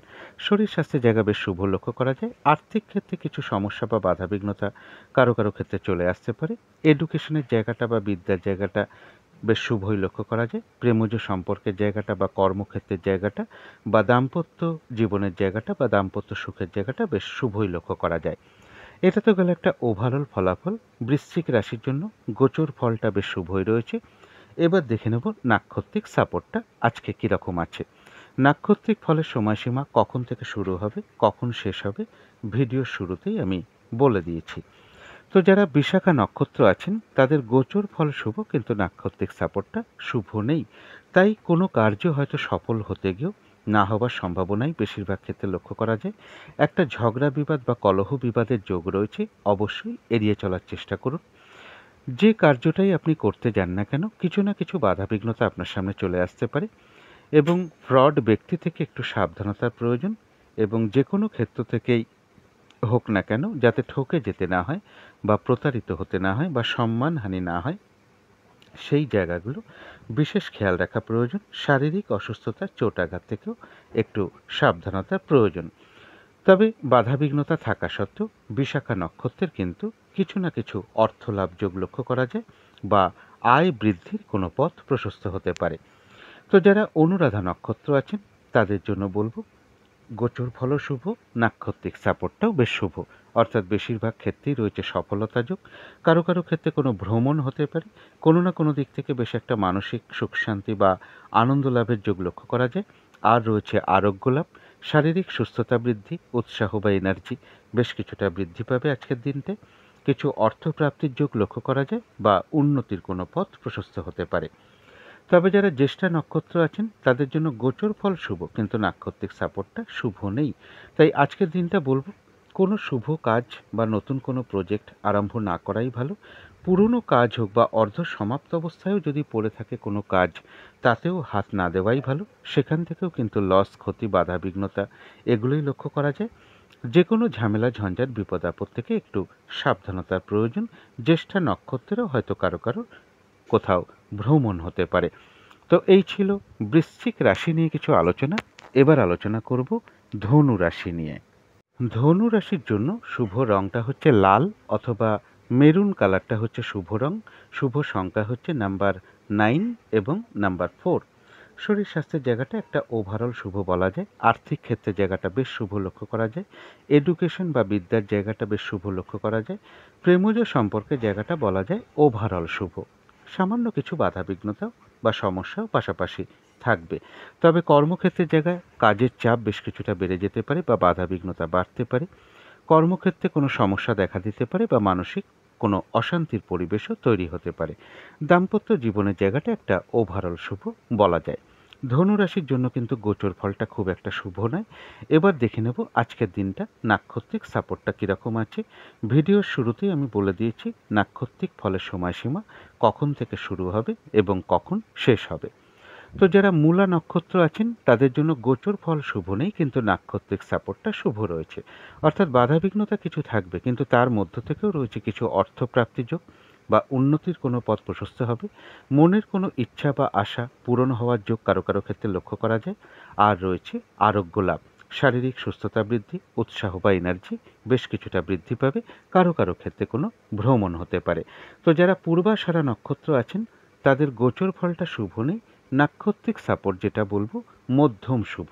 শরীর স্বাস্থ্যের জায়গা বেশ শুভ লক্ষ্য করা যায়। আর্থিক ক্ষেত্রে কিছু সমস্যা বা বাধাবিঘ্নতা কারো কারো ক্ষেত্রে চলে আসতে পারে। এডুকেশনের জায়গাটা বা বিদ্যার জায়গাটা বেশ শুভই লক্ষ্য করা যায়। প্রেমজ সম্পর্কের জায়গাটা বা কর্মক্ষেত্রের জায়গাটা বা দাম্পত্য জীবনের জায়গাটা বা দাম্পত্য সুখের জায়গাটা বেশ শুভই লক্ষ্য করা যায়। এটা তো গেল একটা ওভারঅল ফলাফল। বৃশ্চিক রাশির জন্য গোচর ফলটা বেশ শুভই রয়েছে। এবার দেখে নেব নাক্ষত্রিক সাপোর্টটা আজকে কীরকম আছে। নাক্ষত্রিক ফলের সময়সীমা কখন থেকে শুরু হবে কখন শেষ হবে ভিডিওর শুরুতেই আমি বলে দিয়েছি। তো যারা বিশাখা নক্ষত্র আছেন তাদের গোচর ফল শুভ, কিন্তু নাক্ষত্রিক সাপোর্টটা শুভ নেই। তাই কোনো কার্য হয়তো সফল হতে গিয়েও না হওয়ার সম্ভাবনাই বেশিরভাগ ক্ষেত্রে লক্ষ্য করা যায়। একটা ঝগড়া বিবাদ বা কলহ বিবাদের যোগ রয়েছে, অবশ্যই এড়িয়ে চলার চেষ্টা করুন। যে কার্যটাই আপনি করতে যান না কেন কিছু না কিছু বাধাবিঘ্নতা আপনার সামনে চলে আসতে পারে এবং ফ্রড ব্যক্তি থেকে একটু সাবধানতার প্রয়োজন এবং যে কোনো ক্ষেত্র থেকেই হোক না কেন যাতে ঠকে যেতে না হয় বা প্রতারিত হতে না হয় বা সম্মানহানি না হয় সেই জায়গাগুলো বিশেষ খেয়াল রাখা প্রয়োজন। শারীরিক অসুস্থতা, চোট আঘাত থেকেও একটু সাবধানতার প্রয়োজন। তবে বাধাবিঘ্নতা থাকা সত্ত্বেও বিশাখা নক্ষত্রের কিন্তু কিছু না কিছু অর্থলাভ যোগ লক্ষ্য করা যায় বা আয় বৃদ্ধির কোনো পথ প্রশস্ত হতে পারে। তো যারা অনুরাধা নক্ষত্র আছেন তাদের জন্য বলবো গোচর ফলও শুভ, নাক্ষত্রিক সাপোর্টটাও বেশ শুভ। অর্থাৎ বেশিরভাগ ক্ষেত্রেই রয়েছে সফলতা যোগ। কারো কারো ক্ষেত্রে কোনো ভ্রমণ হতে পারে, কোনো না কোনো দিক থেকে বেশ একটা মানসিক সুখ শান্তি বা আনন্দ লাভের যোগ লক্ষ্য করা যায়। আর রয়েছে আরোগ্য লাভ, শারীরিক সুস্থতা বৃদ্ধি, উৎসাহ বা এনার্জি বেশ কিছুটা বৃদ্ধি পাবে আজকের দিনটা। কিছু অর্থপ্রাপ্তির যোগ লক্ষ্য করা যায় বা উন্নতির কোনো পথ প্রশস্ত হতে পারে। তবে যারা জ্যেষ্ঠা নক্ষত্র আছেন তাদের জন্য গোচর ফল শুভ, কিন্তু নাক্ষত্রিক সাপোর্টটা শুভ নেই। তাই আজকের দিনটা বলবো কোনো শুভ কাজ বা নতুন কোনো প্রজেক্ট আরম্ভ না করাই ভালো। পুরনো কাজ হোক বা অর্ধ সমাপ্ত অবস্থায়ও যদি পড়ে থাকে কোনো কাজ, তাতেও হাত না দেওয়াই ভালো। সেখান থেকেও কিন্তু লস, ক্ষতি, বাধা বিঘ্নতা এগুলোই লক্ষ্য করা যায়। যে কোনো ঝামেলা, ঝঞ্ঝাট, বিপদ আপদ থেকে একটু সাবধানতার প্রয়োজন। জ্যেষ্ঠা নক্ষত্রেরও হয়তো কারো কারো কোথাও ভ্রমণ হতে পারে। তো এই ছিল বৃশ্চিক রাশি নিয়ে কিছু আলোচনা। এবার আলোচনা করব ধনু রাশি নিয়ে। ধনু রাশির জন্য শুভ রংটা হচ্ছে লাল অথবা মেরুন কালারটা হচ্ছে শুভ রং। শুভ সংখ্যা হচ্ছে নাম্বার 9 এবং নাম্বার 4। শরীর স্বাস্থ্যের জায়গাটা একটা ওভারঅল শুভ বলা যায়। আর্থিক ক্ষেত্রে জায়গাটা বেশ শুভ লক্ষ্য করা যায়। এডুকেশন বা বিদ্যার জায়গাটা বেশ শুভ লক্ষ্য করা যায়। প্রেমজ সম্পর্কের জায়গাটা বলা যায় ওভারঅল শুভ। সামান্য কিছু বাধা বিঘ্নতা বা সমস্যাও পাশাপাশি থাকবে। তবে কর্মক্ষেত্রের জায়গায় কাজের চাপ বেশ কিছুটা বেড়ে যেতে পারে বা বাধা বিঘ্নতা বাড়তে পারে। কর্মক্ষেত্রে কোনো সমস্যা দেখা দিতে পারে বা মানসিক কোনো অশান্তির পরিবেশও তৈরি হতে পারে। দাম্পত্য জীবনের জায়গাটা একটা ওভারঅল শুভ বলা যায়। ধনু রাশির জন্য কিন্তু গোচর ফলটা খুব একটা শুভ নয়। এবার দেখে নেব আজকের দিনটা নাক্ষত্রিক সাপোর্টটা কীরকম আছে। ভিডিওর শুরুতেই আমি বলে দিয়েছি নাক্ষত্রিক ফলের সময়সীমা কখন থেকে শুরু হবে এবং কখন শেষ হবে। তো যারা মূলা নক্ষত্র আছেন তাদের জন্য গোচর ফল শুভ নেই, কিন্তু নাক্ষত্রিক সাপোর্টটা শুভ রয়েছে। অর্থাৎ বাধাবিঘ্নতা কিছু থাকবে, কিন্তু তার মধ্য থেকেও রয়েছে কিছু অর্থপ্রাপ্তি যোগ বা উন্নতির কোনো পথ প্রশস্ত হবে। মনের কোনো ইচ্ছা বা আশা পূরণ হওয়ার যোগ কারো কারো ক্ষেত্রে লক্ষ্য করা যায়। আর রয়েছে আরোগ্য লাভ, শারীরিক সুস্থতা বৃদ্ধি, উৎসাহ বা এনার্জি বেশ কিছুটা বৃদ্ধি পাবে। কারো কারো ক্ষেত্রে কোনো ভ্রমণ হতে পারে। তো যারা পূর্বাষাঢ়া নক্ষত্র আছেন তাদের গোচর ফলটা শুভ নেই। নাক্ষত্রিক সাপোর্ট যেটা বলবো মধ্যম শুভ।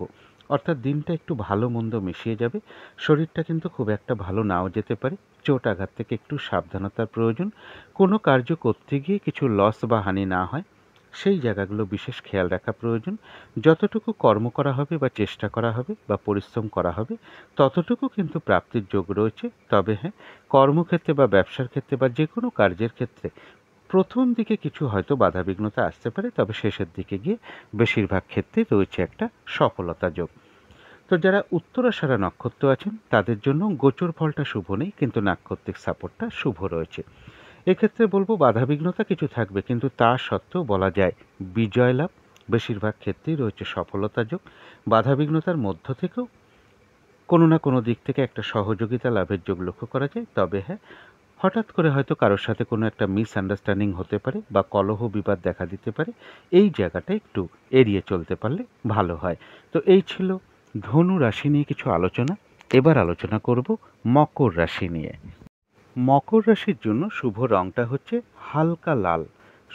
অর্থাৎ দিনটা একটু ভালো মন্দ মিশিয়ে যাবে। শরীরটা কিন্তু খুব একটা ভালো নাও যেতে পারে। চোট আঘাত থেকে একটু সাবধানতার প্রয়োজন। কোনো কার্য করতে গিয়ে কিছু লস বা হানি না হয় সেই জায়গাগুলো বিশেষ খেয়াল রাখা প্রয়োজন। যতটুকু কর্ম করা হবে বা চেষ্টা করা হবে বা পরিশ্রম করা হবে ততটুকু কিন্তু প্রাপ্তির যোগ রয়েছে। তবে হ্যাঁ, কর্মক্ষেত্রে বা ব্যবসার ক্ষেত্রে বা যে কোনো কার্যের ক্ষেত্রে প্রথম দিকে কিছু হয়তো বাধাবিঘ্নতা আসতে পারে, তবে শেষের দিকে গিয়ে বেশিরভাগ ক্ষেত্রে রয়েছে একটা সফলতা যোগ। তো যারা উত্তরাষাঢ়া নক্ষত্র আছেন তাদের জন্য গোচর ফলটা শুভ নেই, কিন্তু নাক্ষত্রিক সাপোর্টটা শুভ রয়েছে। এক্ষেত্রে বলবো বাধাবিঘ্নতা কিছু থাকবে, কিন্তু তা সত্ত্বেও বলা যায় বিজয় লাভ। বেশিরভাগ ক্ষেত্রেই রয়েছে সফলতা যোগ। বাধাবিঘ্নতার মধ্য থেকেও কোনো না কোনো দিক থেকে একটা সহযোগিতা লাভের যোগ লক্ষ্য করা যায়। তবে হ্যাঁ, হঠাৎ করে হয়তো কারোর সাথে কোনো একটা মিসআন্ডারস্ট্যান্ডিং হতে পারে বা কলহ বিবাদ দেখা দিতে পারে। এই জায়গাটা একটু এড়িয়ে চলতে পারলে ভালো হয়। তো এই ছিল ধনু রাশি নিয়ে কিছু আলোচনা। এবার আলোচনা করব মকর রাশি নিয়ে। মকর রাশির জন্য শুভ রংটা হচ্ছে হালকা লাল।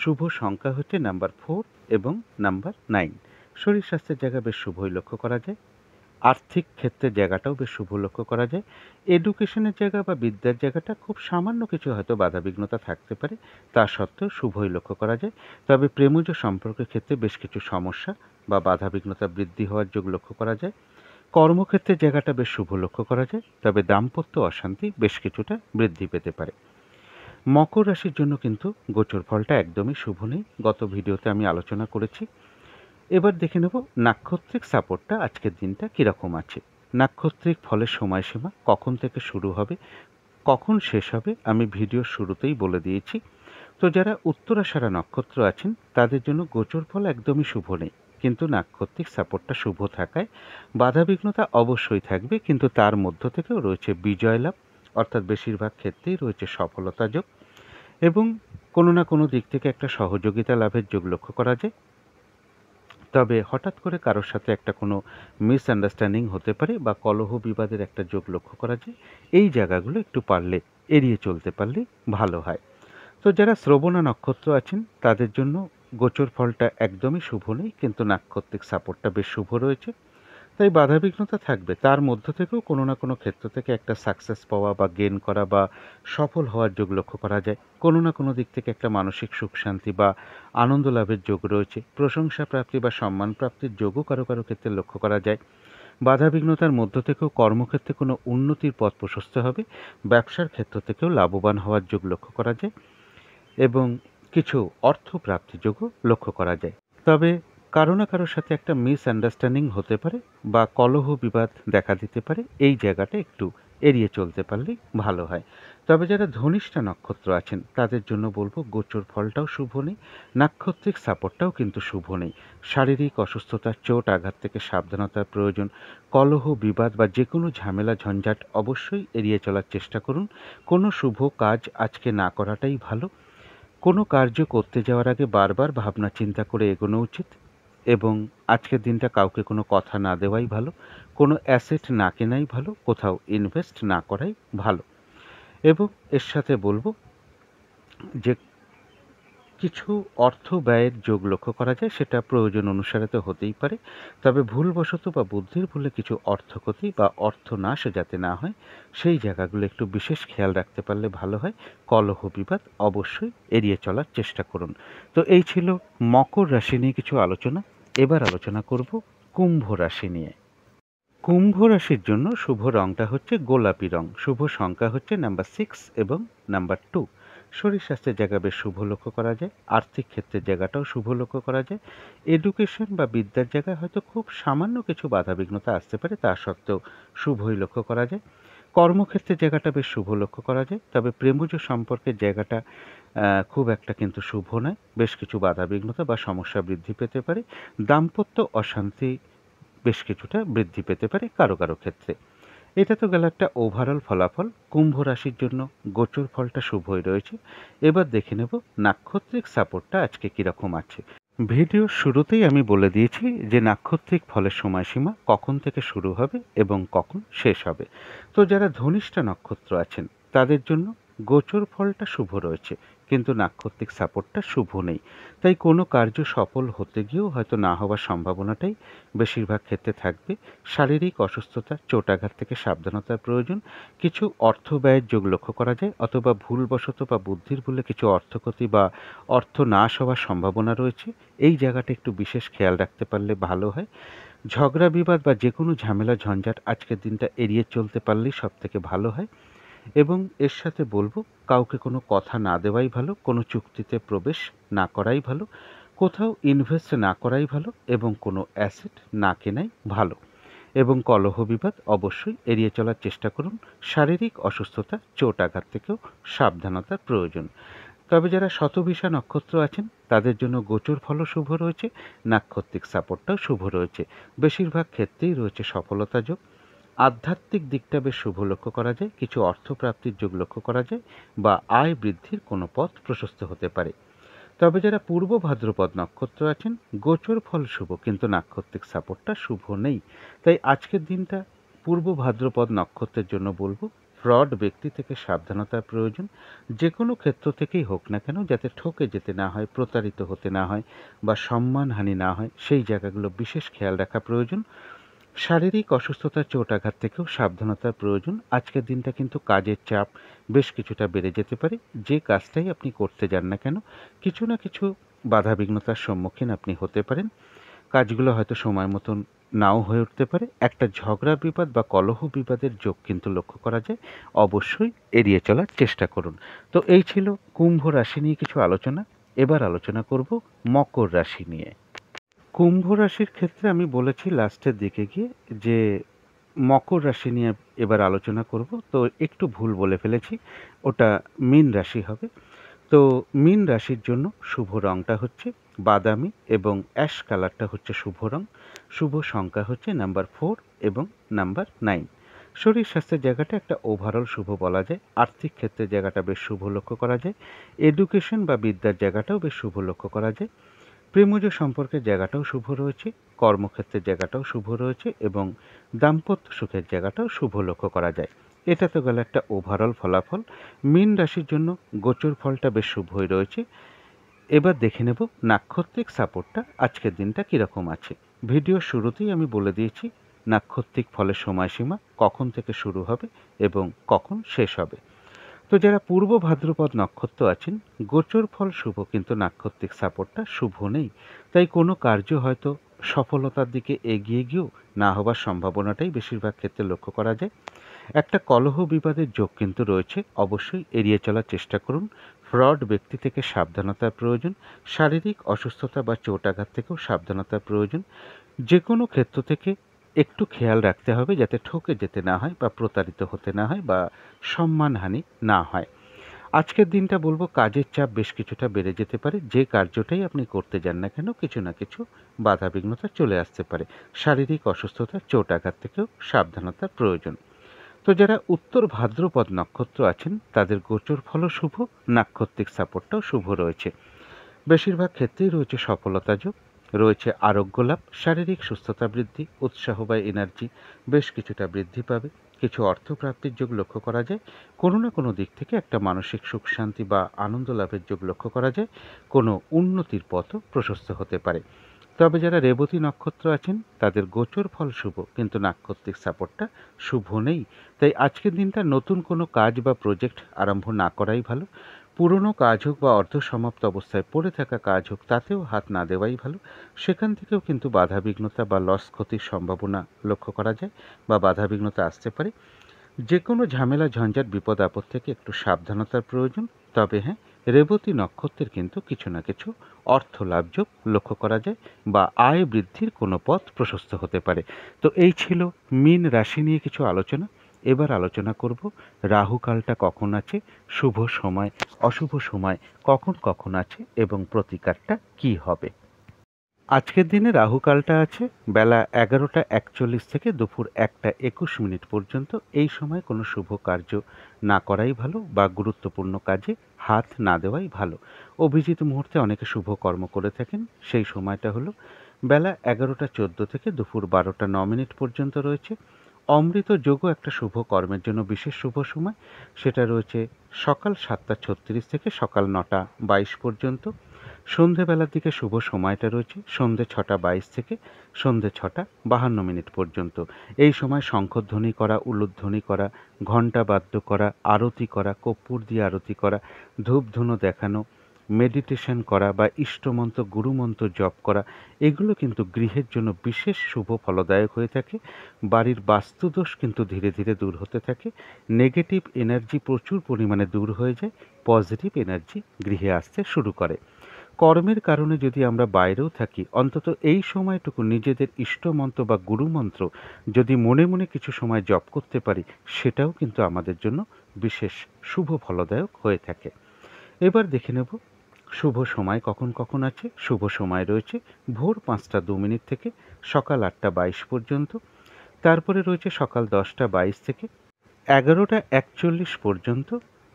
শুভ সংখ্যা হচ্ছে নাম্বার 4 এবং নাম্বার 9। শরীর স্বাস্থ্যের জায়গা বেশ শুভই লক্ষ্য করা যায়। আর্থিক ক্ষেত্রের জায়গাটাও বেশ শুভ লক্ষ্য করা যায়। এডুকেশনের জায়গা বা বিদ্যার জায়গাটা খুব সামান্য কিছু হয়তো বাধাবিঘ্নতা থাকতে পারে, তা সত্ত্বেও শুভই লক্ষ্য করা যায়। তবে প্রেমজ সম্পর্কের ক্ষেত্রে বেশ কিছু সমস্যা বা বাধাবিঘ্নতা বৃদ্ধি হওয়ার যোগ লক্ষ্য করা যায়। কর্মক্ষেত্রের জায়গাটা বেশ শুভ লক্ষ্য করা যায়, তবে দাম্পত্য অশান্তি বেশ কিছুটা বৃদ্ধি পেতে পারে। মকর রাশির জন্য কিন্তু গোচর ফলটা একদমই শুভ নেই, গত ভিডিওতে আমি আলোচনা করেছি। এবার দেখে নেব নাক্ষত্রিক সাপোর্টটা আজকের দিনটা কীরকম আছে। নাক্ষত্রিক ফলের সময়সীমা কখন থেকে শুরু হবে, কখন শেষ হবে আমি ভিডিওর শুরুতেই বলে দিয়েছি। তো যারা উত্তরাষাঢ়া নক্ষত্র আছেন তাদের জন্য গোচর ফল একদমই শুভ নেই, কিন্তু নাক্ষত্রিক সাপোর্টটা শুভ থাকায় বাধাবিঘ্নতা অবশ্যই থাকবে, কিন্তু তার মধ্য থেকেও রয়েছে বিজয় লাভ। অর্থাৎ বেশিরভাগ ক্ষেত্রেই রয়েছে সফলতা যোগ এবং কোনো না কোনো দিক থেকে একটা সহযোগিতা লাভের যোগ লক্ষ্য করা যায়। তবে হঠাৎ করে কারোর সাথে একটা কোনো মিসআন্ডারস্ট্যান্ডিং হতে পারে বা কলহ বিবাদের একটা যোগ লক্ষ্য করা যায়। এই জায়গাগুলো একটু পারলে এড়িয়ে চলতে পারলে ভালো হয়। তো যারা শ্রবণা নক্ষত্র আছেন তাদের জন্য গোচর ফলটা একদমই শুভ নেই, কিন্তু নাক্ষত্রিক সাপোর্টটা বেশ শুভ রয়েছে। তাই বাধাবিঘ্নতা থাকবে, তার মধ্য থেকেও কোনো না কোনো ক্ষেত্র থেকে একটা সাকসেস পাওয়া বা গেন করা বা সফল হওয়ার যোগ লক্ষ্য করা যায়। কোনো না কোনো দিক থেকে একটা মানসিক সুখ শান্তি বা আনন্দ লাভের যোগ রয়েছে। প্রশংসা প্রাপ্তি বা সম্মান প্রাপ্তির যোগও কারো কারো ক্ষেত্রে লক্ষ্য করা যায়। বাধাবিঘ্নতার মধ্য থেকেও কর্মক্ষেত্রে কোনো উন্নতির পথ প্রশস্ত হবে। ব্যবসার ক্ষেত্র থেকেও লাভবান হওয়ার যোগ লক্ষ্য করা যায় এবং কিছু অর্থ প্রাপ্তি যোগও লক্ষ্য করা যায়। তবে কারো না কারোর সাথে একটা মিসআন্ডারস্ট্যান্ডিং হতে পারে বা কলহ বিবাদ দেখা দিতে পারে। এই জায়গাটা একটু এড়িয়ে চলতে পারলেই ভালো হয়। তবে যারা ধনিষ্ঠা নক্ষত্র আছেন তাদের জন্য বলবো গোচর ফলটাও শুভ নেই, নাক্ষত্রিক সাপোর্টটাও কিন্তু শুভ নেই। শারীরিক অসুস্থতা, চোট আঘাত থেকে সাবধানতার প্রয়োজন। কলহ বিবাদ বা যে কোনো ঝামেলা ঝঞ্ঝাট অবশ্যই এড়িয়ে চলার চেষ্টা করুন। কোনো শুভ কাজ আজকে না করাটাই ভালো। কোনো কার্য করতে যাওয়ার আগে বারবার ভাবনা চিন্তা করে এগোনো উচিত এবং আজকের দিনটা কাউকে কোনো কথা না দেওয়াই ভালো। কোনো অ্যাসেট না কেনাই ভালো, কোথাও ইনভেস্ট না করাই ভালো। এবং এর সাথে বলবো যে কিছু অর্থ ব্যয়ের যোগ লক্ষ্য করা যায়, সেটা প্রয়োজন অনুসারে তো হতেই পারে। তবে ভুলবশত বা বুদ্ধির ভুলে কিছু অর্থক্ষতি বা অর্থনাশ যাতে না হয় সেই জায়গাগুলো একটু বিশেষ খেয়াল রাখতে পারলে ভালো হয়। কলহ বিবাদ অবশ্যই এড়িয়ে চলার চেষ্টা করুন। তো এই ছিল মকর রাশি নিয়ে কিছু আলোচনা। এবার আলোচনা করব কুম্ভ রাশি নিয়ে। কুম্ভ রাশির জন্য শুভ রংটা হচ্ছে গোলাপি রং, শুভ সংখ্যা হচ্ছে নাম্বার 6 এবং নাম্বার 2। শরীর স্বাস্থ্যের জায়গা বেশ শুভ লক্ষ্য করা যায়। আর্থিক ক্ষেত্রের জায়গাটাও শুভ লক্ষ্য করা যায়। এডুকেশন বা বিদ্যার জায়গায় হয়তো খুব সামান্য কিছু বাধাবিঘ্নতা আসতে পারে, তা সত্ত্বেও শুভই লক্ষ্য করা যায়। কর্মক্ষেত্রের জায়গাটা বেশ শুভ লক্ষ্য করা যায়। তবে প্রেমজ সম্পর্কের জায়গাটা খুব একটা কিন্তু শুভ নয়। বেশ কিছু বাধাবিঘ্নতা বা সমস্যা বৃদ্ধি পেতে পারে। দাম্পত্য অশান্তি বেশ কিছুটা বৃদ্ধি পেতে পারে কারো কারো ক্ষেত্রে। এটা তো গেল একটা ওভারঅল ফলাফল। কুম্ভ রাশির জন্য গোচর ফলটা শুভই রয়েছে। এবার দেখে নেব নাক্ষত্রিক সাপোর্টটা আজকে কিরকম আছে। ভিডিওর শুরুতেই আমি বলে দিয়েছি যে নাক্ষত্রিক ফলের সময়সীমা কখন থেকে শুরু হবে এবং কখন শেষ হবে। তো যারা ধনিষ্ঠা নক্ষত্র আছেন তাদের জন্য গোচর ফলটা শুভ রয়েছে, কিন্তু নাক্ষত্রিক সাপোর্টটা শুভ নেই। তাই কোনো কার্য সফল হতে গিয়েও হয়তো না হওয়ার সম্ভাবনাটাই বেশিরভাগ ক্ষেত্রে থাকবে। শারীরিক অসুস্থতা, চোট আঘাত থেকে সাবধানতার প্রয়োজন। কিছু অর্থ ব্যয়ের যোগ লক্ষ্য করা যায়, অথবা ভুলবশত বা বুদ্ধির ভুলে কিছু অর্থক্ষতি বা অর্থ নাশ হওয়ার সম্ভাবনা রয়েছে। এই জায়গাটা একটু বিশেষ খেয়াল রাখতে পারলে ভালো হয়। ঝগড়া বিবাদ বা যে কোনো ঝামেলা ঝঞ্ঝাট আজকের দিনটা এড়িয়ে চলতে পারলেই সব থেকে ভালো হয়। এবং এর সাথে বলবো কাউকে কোনো কথা না দেওয়াই ভালো, কোনো চুক্তিতে প্রবেশ না করাই ভালো, কোথাও ইনভেস্ট না করাই ভালো এবং কোনো অ্যাসেট না কেনাই ভালো। এবং কলহ বিবাদ অবশ্যই এড়িয়ে চলার চেষ্টা করুন। শারীরিক অসুস্থতা, চোট আঘাত থেকেও সাবধানতার প্রয়োজন। তবে যারা শতভিষা নক্ষত্র আছেন তাদের জন্য গোচর ফলও শুভ রয়েছে, নাক্ষত্রিক সাপোর্টটাও শুভ রয়েছে। বেশিরভাগ ক্ষেত্রেই রয়েছে সফলতা যোগ। আধ্যাত্মিক দিকটা বেশ শুভ লক্ষ্য করা যায়। কিছু অর্থপ্রাপ্তির যোগ লক্ষ্য করা যায় বা আয় বৃদ্ধির কোনো পথ প্রশস্ত হতে পারে। তবে যারা পূর্ব ভাদ্রপদ নক্ষত্র আছেন গোচর ফল শুভ, কিন্তু নাক্ষত্রিক সাপোর্টটা শুভ নেই। তাই আজকের দিনটা পূর্ব ভাদ্রপদ নক্ষত্রের জন্য বলবো ফ্রড ব্যক্তি থেকে সাবধানতার প্রয়োজন। যে কোনো ক্ষেত্র থেকেই হোক না কেন যাতে ঠকে যেতে না হয়, প্রতারিত হতে না হয় বা সম্মানহানি না হয় সেই জায়গাগুলো বিশেষ খেয়াল রাখা প্রয়োজন। শারীরিক অসুস্থতা, চোট আঘাত থেকেও সাবধানতার প্রয়োজন। আজকের দিনটা কিন্তু কাজের চাপ বেশ কিছুটা বেড়ে যেতে পারে। যে কাজটাই আপনি করতে যান না কেন কিছু না কিছু বাধাবিঘ্নতার সম্মুখীন আপনি হতে পারেন। কাজগুলো হয়তো সময় মতন নাও হয়ে উঠতে পারে। একটা ঝগড়া বিবাদ বা কলহ বিবাদের যোগ কিন্তু লক্ষ্য করা যায়। অবশ্যই এড়িয়ে চলার চেষ্টা করুন। তো এই ছিল কুম্ভ রাশি নিয়ে কিছু আলোচনা। এবার আলোচনা করব মকর রাশি নিয়ে। কুম্ভ রাশির ক্ষেত্রে আমি বলেছি লাস্টের দিকে গিয়ে যে মকর রাশি নিয়ে এবার আলোচনা করব, তো একটু ভুল বলে ফেলেছি, ওটা মীন রাশি হবে। তো মীন রাশির জন্য শুভ রংটা হচ্ছে বাদামি এবং অ্যাশ কালারটা হচ্ছে শুভ রং। শুভ সংখ্যা হচ্ছে নাম্বার 4 এবং নাম্বার 9। শরীর স্বাস্থ্যের জায়গাটা একটা ওভারঅল শুভ বলা যায়। আর্থিক ক্ষেত্রের জায়গাটা বেশ শুভ লক্ষ্য করা যায়। এডুকেশন বা বিদ্যার জায়গাটাও বেশ শুভ লক্ষ্য করা যায়। প্রেমজ সম্পর্কের জায়গাটাও শুভ রয়েছে, কর্মক্ষেত্রের জায়গাটাও শুভ রয়েছে এবং দাম্পত্য সুখের জায়গাটাও শুভ লক্ষ্য করা যায়। এটা তো গেল একটা ওভারঅল ফলাফল। মীন রাশির জন্য গোচর ফলটা বেশ শুভই রয়েছে। এবার দেখে নেব নাক্ষত্রিক সাপোর্টটা আজকের দিনটা কীরকম আছে। ভিডিওর শুরুতেই আমি বলে দিয়েছি নাক্ষত্রিক ফলের সময়সীমা কখন থেকে শুরু হবে এবং কখন শেষ হবে। তো যারা পূর্ব ভাদ্রপদ নক্ষত্র আছেন, গোচর ফল শুভ কিন্তু নাক্ষত্রিক সাপোর্টটা শুভ নেই। তাই কোনো কার্য হয়তো সফলতার দিকে এগিয়ে গিয়েও না হবার সম্ভাবনাটাই বেশিরভাগ ক্ষেত্রে লক্ষ্য করা যায়। একটা কলহ বিবাদের যোগ কিন্তু রয়েছে, অবশ্যই এড়িয়ে চলার চেষ্টা করুন। ফ্রড ব্যক্তি থেকে সাবধানতার প্রয়োজন। শারীরিক অসুস্থতা বা চোটাঘাত থেকেও সাবধানতার প্রয়োজন। যে কোনো ক্ষেত্র থেকে একটু খেয়াল রাখতে হবে যাতে ঠকে যেতে না হয় বা প্রতারিত হতে না হয় বা সম্মানহানি না হয়। আজকের দিনটা বলবো কাজের চাপ বেশ কিছুটা বেড়ে যেতে পারে। যে কার্যটাই আপনি করতে যান না কেন কিছু না কিছু বাধাবিঘ্নতা চলে আসতে পারে। শারীরিক অসুস্থতা চোট আঘাত থেকেও সাবধানতার প্রয়োজন। তো যারা উত্তর ভাদ্রপদ নক্ষত্র আছেন তাদের গোচর ফলও শুভ, নাক্ষত্রিক সাপোর্টটাও শুভ রয়েছে। বেশিরভাগ ক্ষেত্রেই রয়েছে সফলতা যোগ, রয়েছে আরোগ্য লাভ, শারীরিক সুস্থতা বৃদ্ধি, উৎসাহ বা এনার্জি বেশ কিছুটা বৃদ্ধি পাবে। কিছু অর্থপ্রাপ্তির যোগ লক্ষ্য করা যায়। কোনো না কোনো দিক থেকে একটা মানসিক সুখ শান্তি বা আনন্দ লাভের যোগ লক্ষ্য করা যায়। কোনো উন্নতির পথও প্রশস্ত হতে পারে। তবে যারা রেবতী নক্ষত্র আছেন তাদের গোচর ফল শুভ কিন্তু নাক্ষত্রিক সাপোর্টটা শুভ নেই। তাই আজকের দিনটা নতুন কোনো কাজ বা প্রজেক্ট আরম্ভ না করাই ভালো। পুরনো কাজ হোক বা অর্ধ সমাপ্ত অবস্থায় পড়ে থাকা কাজ হোক তাতেও হাত না দেওয়াই ভালো। সেখান থেকেও কিন্তু বাধাবিঘ্নতা বা লস ক্ষতির সম্ভাবনা লক্ষ্য করা যায় বা বাধাবিঘ্নতা আসতে পারে। যে কোনো ঝামেলা ঝঞ্ঝাট বিপদ আপদ থেকে একটু সাবধানতার প্রয়োজন। তবে হ্যাঁ, রেবতী নক্ষত্রের কিন্তু কিছু না কিছু অর্থ লাভযোগ লক্ষ্য করা যায় বা আয় বৃদ্ধির কোনো পথ প্রশস্ত হতে পারে। তো এই ছিল মীন রাশি নিয়ে কিছু আলোচনা। এবার আলোচনা করব রাহুকালটা কখন আছে, শুভ সময় অশুভ সময় কখন কখন আছে এবং প্রতিকারটা কি হবে। আজকের দিনে রাহুকালটা আছে বেলা 11:41 থেকে দুপুর 1:21 পর্যন্ত। এই সময় কোনো শুভ কার্য না করাই ভালো বা গুরুত্বপূর্ণ কাজে হাত না দেওয়াই ভালো। অভিজিৎ মুহূর্তে অনেকে শুভ কর্ম করে থাকেন। সেই সময়টা হলো বেলা 11:14 থেকে দুপুর 12:09 পর্যন্ত রয়েছে। অমৃত যোগও একটা শুভ কর্মের জন্য বিশেষ শুভ সময়। সেটা রয়েছে সকাল 7:36 থেকে সকাল 9:22 পর্যন্ত। সন্ধেবেলার দিকে শুভ সময়টা রয়েছে সন্ধে 6:22 থেকে সন্ধে 6:52 পর্যন্ত। এই সময় শঙ্খধ্বনি করা, উলুধ্বনি করা, ঘণ্টা বাদ্য করা, আরতি করা, কর্পূর দিয়ে আরতি করা, ধূপধুনো দেখানো, মেডিটেশন করা বা ইষ্টমন্ত্র গুরুমন্ত্র জপ করা, এগুলো কিন্তু গৃহের জন্য বিশেষ শুভ ফলদায়ক হয়ে থাকে। বাড়ির বাস্তুদোষ কিন্তু ধীরে ধীরে দূর হতে থাকে। নেগেটিভ এনার্জি প্রচুর পরিমাণে দূর হয়ে যায়। পজিটিভ এনার্জি গৃহে আসতে শুরু করে। কর্মের কারণে যদি আমরা বাইরেও থাকি অন্তত এই সময়টুকু নিজেদের ইষ্টমন্ত্র বা গুরুমন্ত্র যদি মনে মনে কিছু সময় জপ করতে পারি সেটাও কিন্তু আমাদের জন্য বিশেষ শুভ ফলদায়ক হয়ে থাকে। এবার দেখে নেব শুভ সময় কখন কখন আছে। শুভ সময় রয়েছে ভোর 5:02 থেকে সকাল 8:22 পর্যন্ত। তারপরে রয়েছে সকাল 10:22 থেকে 11:41 পর্যন্ত,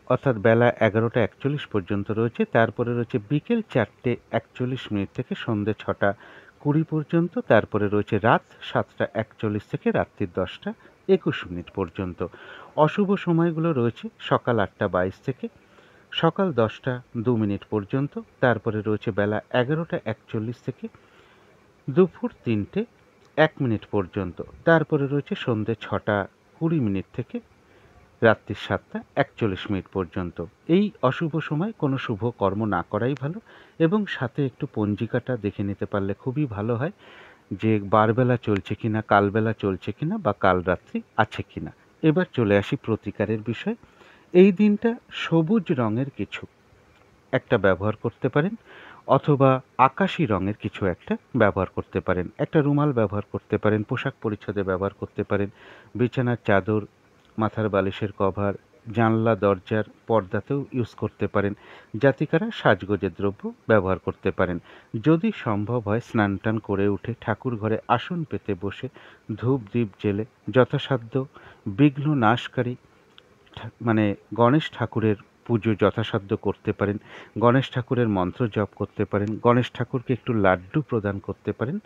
অর্থাৎ বেলা 11:41 পর্যন্ত রয়েছে। তারপরে রয়েছে বিকেল 4:41 থেকে সন্ধ্যে 6:20 পর্যন্ত। তারপরে রয়েছে রাত 7:41 থেকে রাত্রি 10:21 পর্যন্ত। অশুভ সময়গুলো রয়েছে সকাল 8:22 থেকে সকাল 10:02 পর্যন্ত। তারপরে রয়েছে বেলা 11:41 থেকে দুপুর 3:01 পর্যন্ত। তারপরে রয়েছে সন্ধ্যে 6:20 থেকে রাত্রি 7:41 পর্যন্ত। এই অশুভ সময় কোনো শুভ কর্ম না করাই ভালো এবং সাথে একটু পঞ্জিকাটা দেখে নিতে পারলে খুবই ভালো হয় যে বারবেলা চলছে কিনা, কালবেলা চলছে কিনা বা কাল রাত্রি আছে কিনা। এবার চলে আসি প্রতিকারের বিষয়। এই দিনটা সবুজ রঙের কিছু একটা ব্যবহার করতে পারেন অথবা আকাশি রঙের কিছু একটা ব্যবহার করতে পারেন। একটা রুমাল ব্যবহার করতে পারেন, পোশাক পরিচ্ছদে ব্যবহার করতে পারেন, বিছানার চাদর, মাথার বালিশের কভার, জানলা দরজার পর্দাতেও ইউজ করতে পারেন। জাতিকারা সাজগোজের দ্রব্য ব্যবহার করতে পারেন। যদি সম্ভব হয় স্নান টান করে উঠে ঠাকুর ঘরে আসন পেতে বসে ধূপ দ্বীপ জেলে যথাসাধ্য বিঘ্ন নাশকারী মানে গণেশ ঠাকুরের পুজো যথাসাধ্য করতে পারেন। গণেশ ঠাকুরের মন্ত্র জপ করতে পারেন। গণেশ ঠাকুরকে একটু লাড্ডু প্রদান করতে পারেন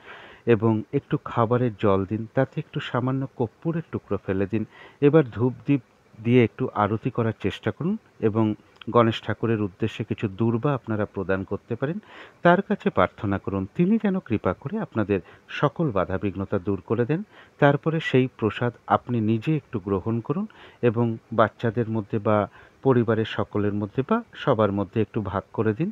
এবং একটু খাবারের জল দিন, তাতে একটু সামান্য কর্পূরের টুকরো ফেলে দিন। এবার ধূপ দ্বীপ দিয়ে একটু আরতি করার চেষ্টা করুন এবং গণেশ ঠাকুরের উদ্দেশ্যে কিছু দূর্বা আপনারা প্রদান করতে পারেন। তার কাছে প্রার্থনা করুন তিনি যেন কৃপা করে আপনাদের সকল বাধাবিঘ্নতা দূর করে দেন। তারপরে সেই প্রসাদ আপনি নিজে একটু গ্রহণ করুন এবং বাচ্চাদের মধ্যে বা পরিবারের সকলের মধ্যে বা সবার মধ্যে একটু ভাগ করে দিন।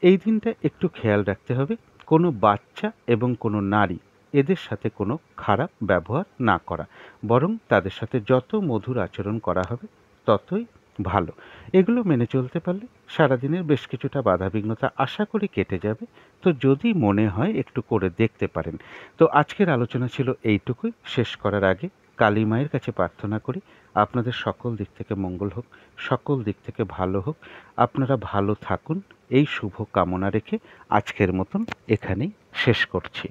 এই দিনটা একটু খেয়াল রাখতে হবে কোনো বাচ্চা এবং কোনো নারী এদের সাথে কোনো খারাপ ব্যবহার না করা, বরং তাদের সাথে যত মধুর আচরণ করা হবে ততই ভালো। এগুলো মেনে চলতে পারলে সারাদিনের বেশ কিছুটা বাধাবিঘ্নতা আশা করি কেটে যাবে। তো যদি মনে হয় একটু করে দেখতে পারেন। তো আজকের আলোচনা ছিল এইটুকুই। শেষ করার আগে কালী মায়ের কাছে প্রার্থনা করি আপনাদের সকল দিক থেকে মঙ্গল হোক, সকল দিক থেকে ভালো হোক, আপনারা ভালো থাকুন, এই শুভ কামনা রেখে আজকের মতন এখানেই শেষ করছি।